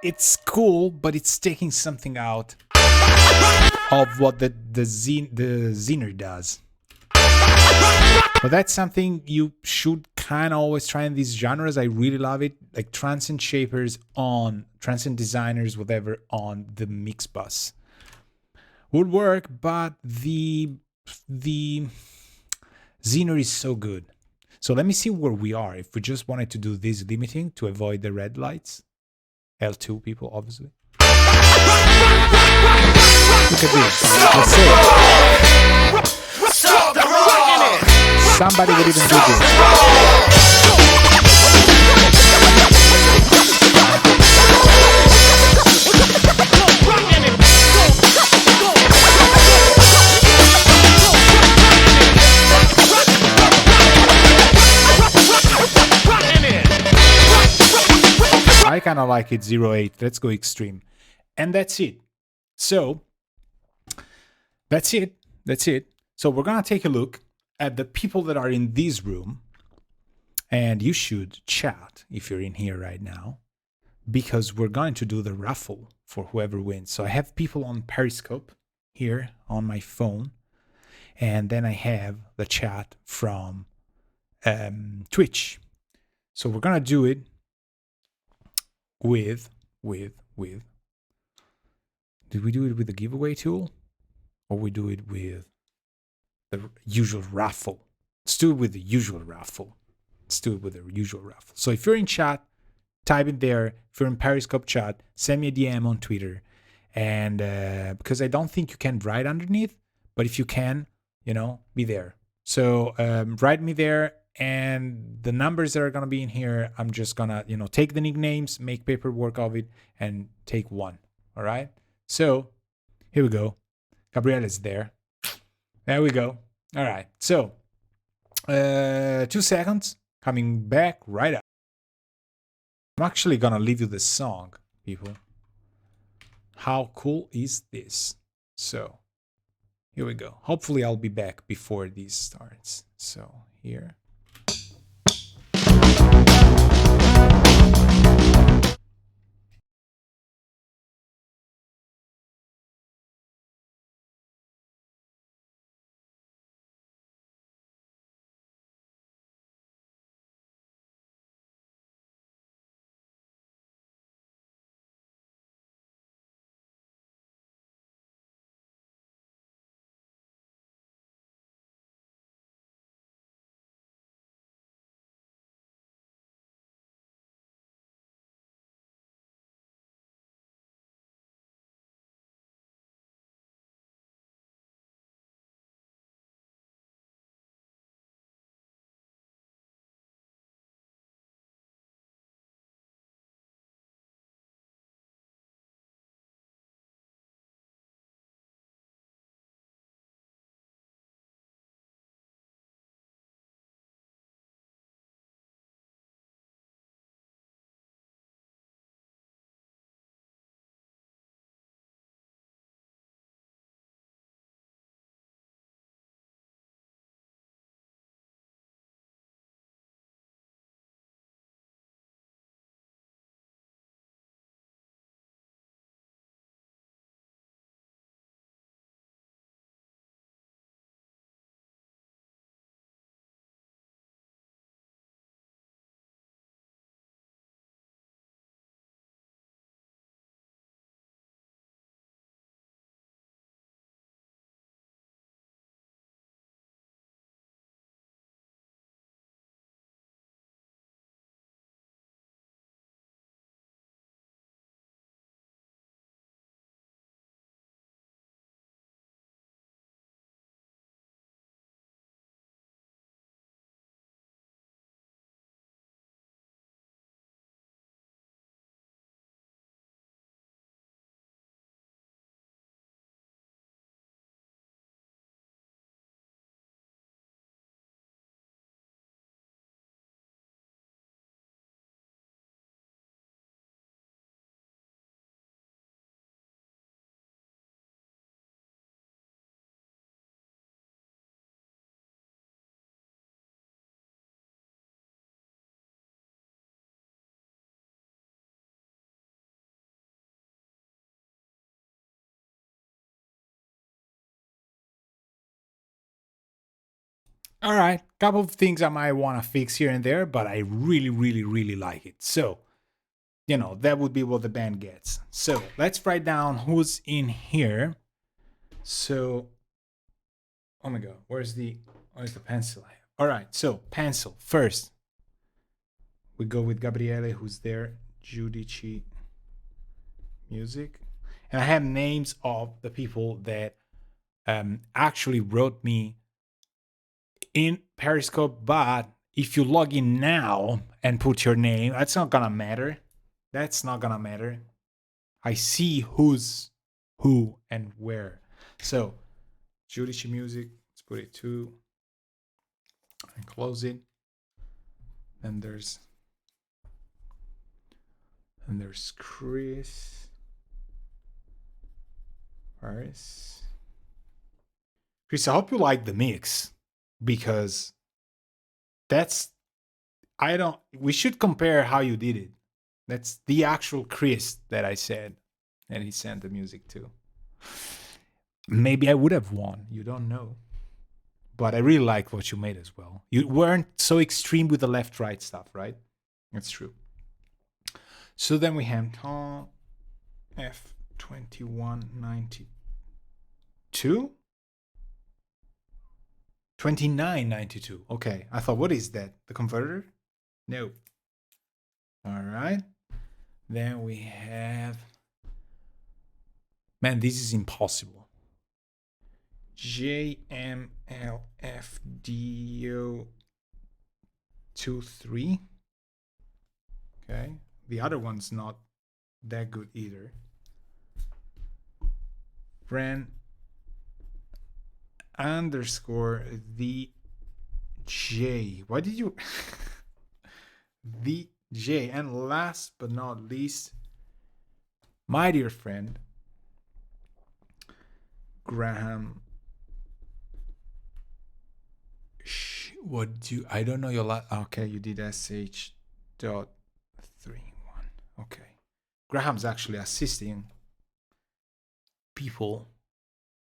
it's cool, but it's taking something out of what the Zener does. But that's something you should kind of always try in these genres. I really love it. Like transient shapers on, transient designers, whatever, on the mix bus would work, but the Zener is so good. So let me see where we are. If we just wanted to do this limiting to avoid the red lights. L2 people, obviously. Look at this. Let's see. Somebody would even do this. I kind of like it 0.8. Let's go extreme. And that's it. So that's it. That's it. So we're going to take a look at the people that are in this room. And you should chat if you're in here right now, because we're going to do the raffle for whoever wins. So I have people on Periscope here on my phone. And then I have the chat from Twitch. So we're going to do it with did we do it with the giveaway tool, or we do it with the usual raffle? Let's do it with the usual raffle. So if you're in chat, type it there. If you're in Periscope chat, send me a DM on Twitter. And because I don't think you can write underneath, but if you can, be there. So write me there. And the numbers that are going to be in here, I'm just going to, take the nicknames, make paperwork of it, and take one. All right? So here we go. Gabriela's there. There we go. All right. So 2 seconds. Coming back right up. I'm actually going to leave you the song, people. How cool is this? So here we go. Hopefully I'll be back before this starts. So here. All right, couple of things I might want to fix here and there, but I really, really, really like it. So, you know, that would be what the band gets. So let's write down who's in here. So, oh my God, where's the pencil? All right, so pencil first. We go with Gabriele, who's there. Giudici music, and I have names of the people that actually wrote me in Periscope, but if you log in now and put your name, that's not gonna matter. That's not gonna matter. I see who's who and where. So, Giudici Music, let's put it to and close it. And there's Chris. Chris, I hope you like the mix, because we should compare how you did it. That's the actual Chris that I said, and he sent the music to. Maybe I would have won, you don't know. But I really like what you made as well. You weren't so extreme with the left-right stuff, right? That's true. So then we have Tom F2192. 2992. Okay, I thought, what is that? The converter? No. All right. Then we have, man, this is impossible. JMLFDO23. Okay. The other one's not that good either. Ran underscore the J. Why did you the J? And last but not least, my dear friend Graham. What do you, I don't know your last. Okay, you did sh.31. Okay, Graham's actually assisting people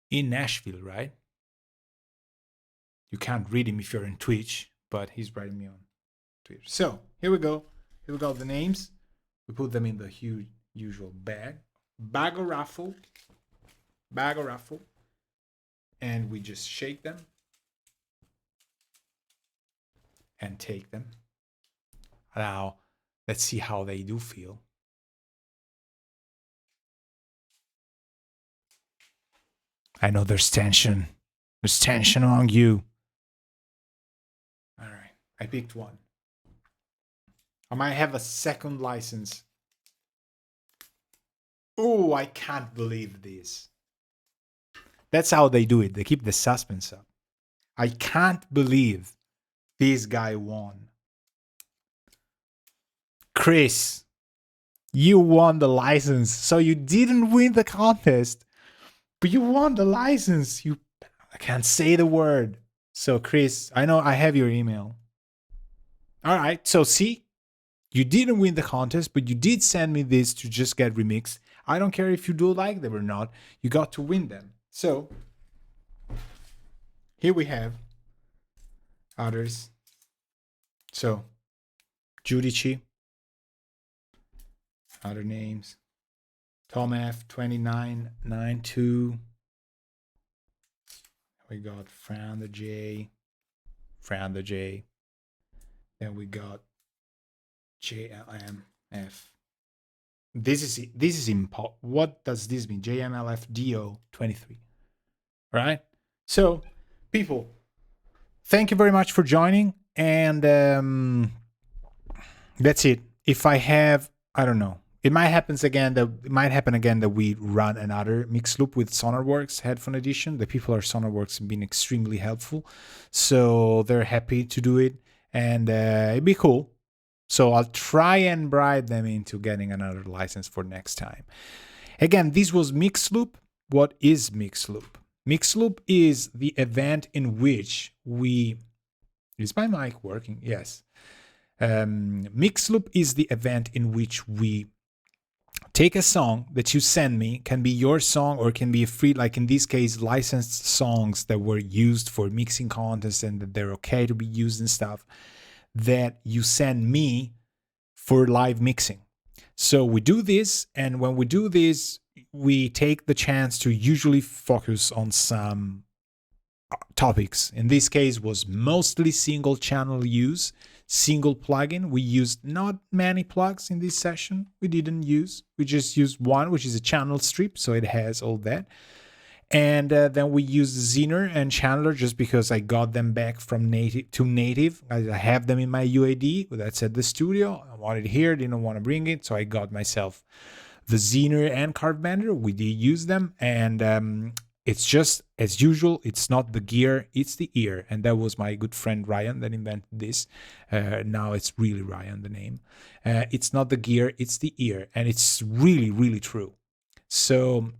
in Nashville, right? You can't read him if you're in Twitch, but he's writing me on Twitter. So here we go. Here we go. The names. We put them in the usual bag. Bag of raffle. And we just shake them and take them. Now, let's see how they do feel. I know there's tension. There's tension among you. All right, I picked one. I might have a second license. Oh, I can't believe this. That's how they do it. They keep the suspense up. I can't believe this guy won. Chris, you won the license. So you didn't win the contest, but you won the license. I can't say the word. So Chris, I know I have your email. All right. So see, you didn't win the contest, but you did send me this to just get remixed. I don't care if you do like them or not. You got to win them. So here we have others. So Giudici, other names. Tom F2992. We got Flanger J. Then we got JLMF. This is what does this mean? JMLFDO23. Right? So, people, thank you very much for joining, and that's it. If I have, I don't know. It might happen again that we run another mix loop with Sonarworks Headphone Edition. The people at Sonarworks have been extremely helpful, so they're happy to do it, and it'd be cool. So I'll try and bribe them into getting another license for next time. Again, this was Mix Loop. What is Mix Loop? Mix Loop is the event in which we... Is my mic working? Yes. Mix Loop is the event in which we take a song that you send me, can be your song or can be a free, like in this case, licensed songs that were used for mixing contests and that they're okay to be used and stuff, that you send me for live mixing. So we do this, and when we do this, we take the chance to usually focus on some topics. In this case was mostly single channel use, single plugin. We used not many plugs in this session. We just used one, which is a channel strip, so it has all that. And then we used Zener and Chandler just because I got them back from native. I have them in my UAD. That's at the studio. I wanted it here, didn't want to bring it, so I got myself the Zener and Carve Bender. We did use them, and it's just as usual. It's not the gear, it's the ear. And that was my good friend Ryan that invented this. Now it's really Ryan, the name. It's not the gear, it's the ear. And it's really, really true. So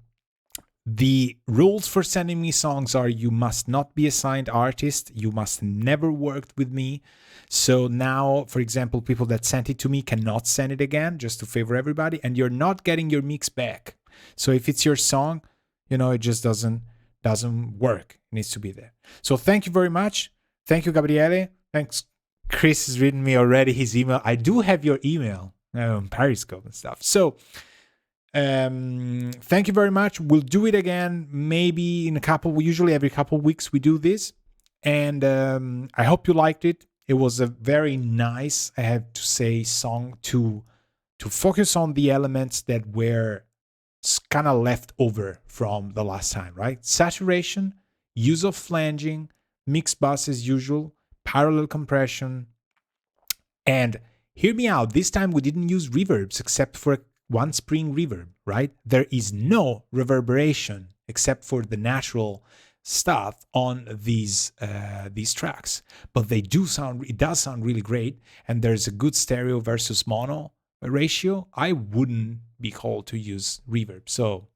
the rules for sending me songs are: you must not be a signed artist. You must never worked with me. So now, for example, people that sent it to me cannot send it again, just to favor everybody. And you're not getting your mix back. So if it's your song, it just doesn't work. It needs to be there. So thank you very much. Thank you, Gabriele. Thanks. Chris has written me already his email. I do have your email, Periscope and stuff. So thank you very much. We'll do it again, maybe in usually every couple of weeks we do this. And I hope you liked it. It was a very nice, I have to say, song to focus on the elements that were kind of left over from the last time, right? Saturation, use of flanging, mix bus as usual, parallel compression. And hear me out, this time we didn't use reverbs except for one spring reverb, right? There is no reverberation except for the natural stuff on these tracks, but it does sound really great, and there's a good stereo versus mono ratio. I wouldn't be called to use reverb, so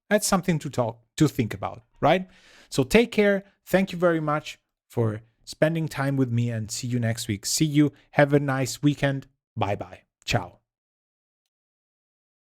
that's something to think about, right? So take care. Thank you very much for spending time with me, and see you next week. See you. Have a nice weekend. Bye bye. Ciao.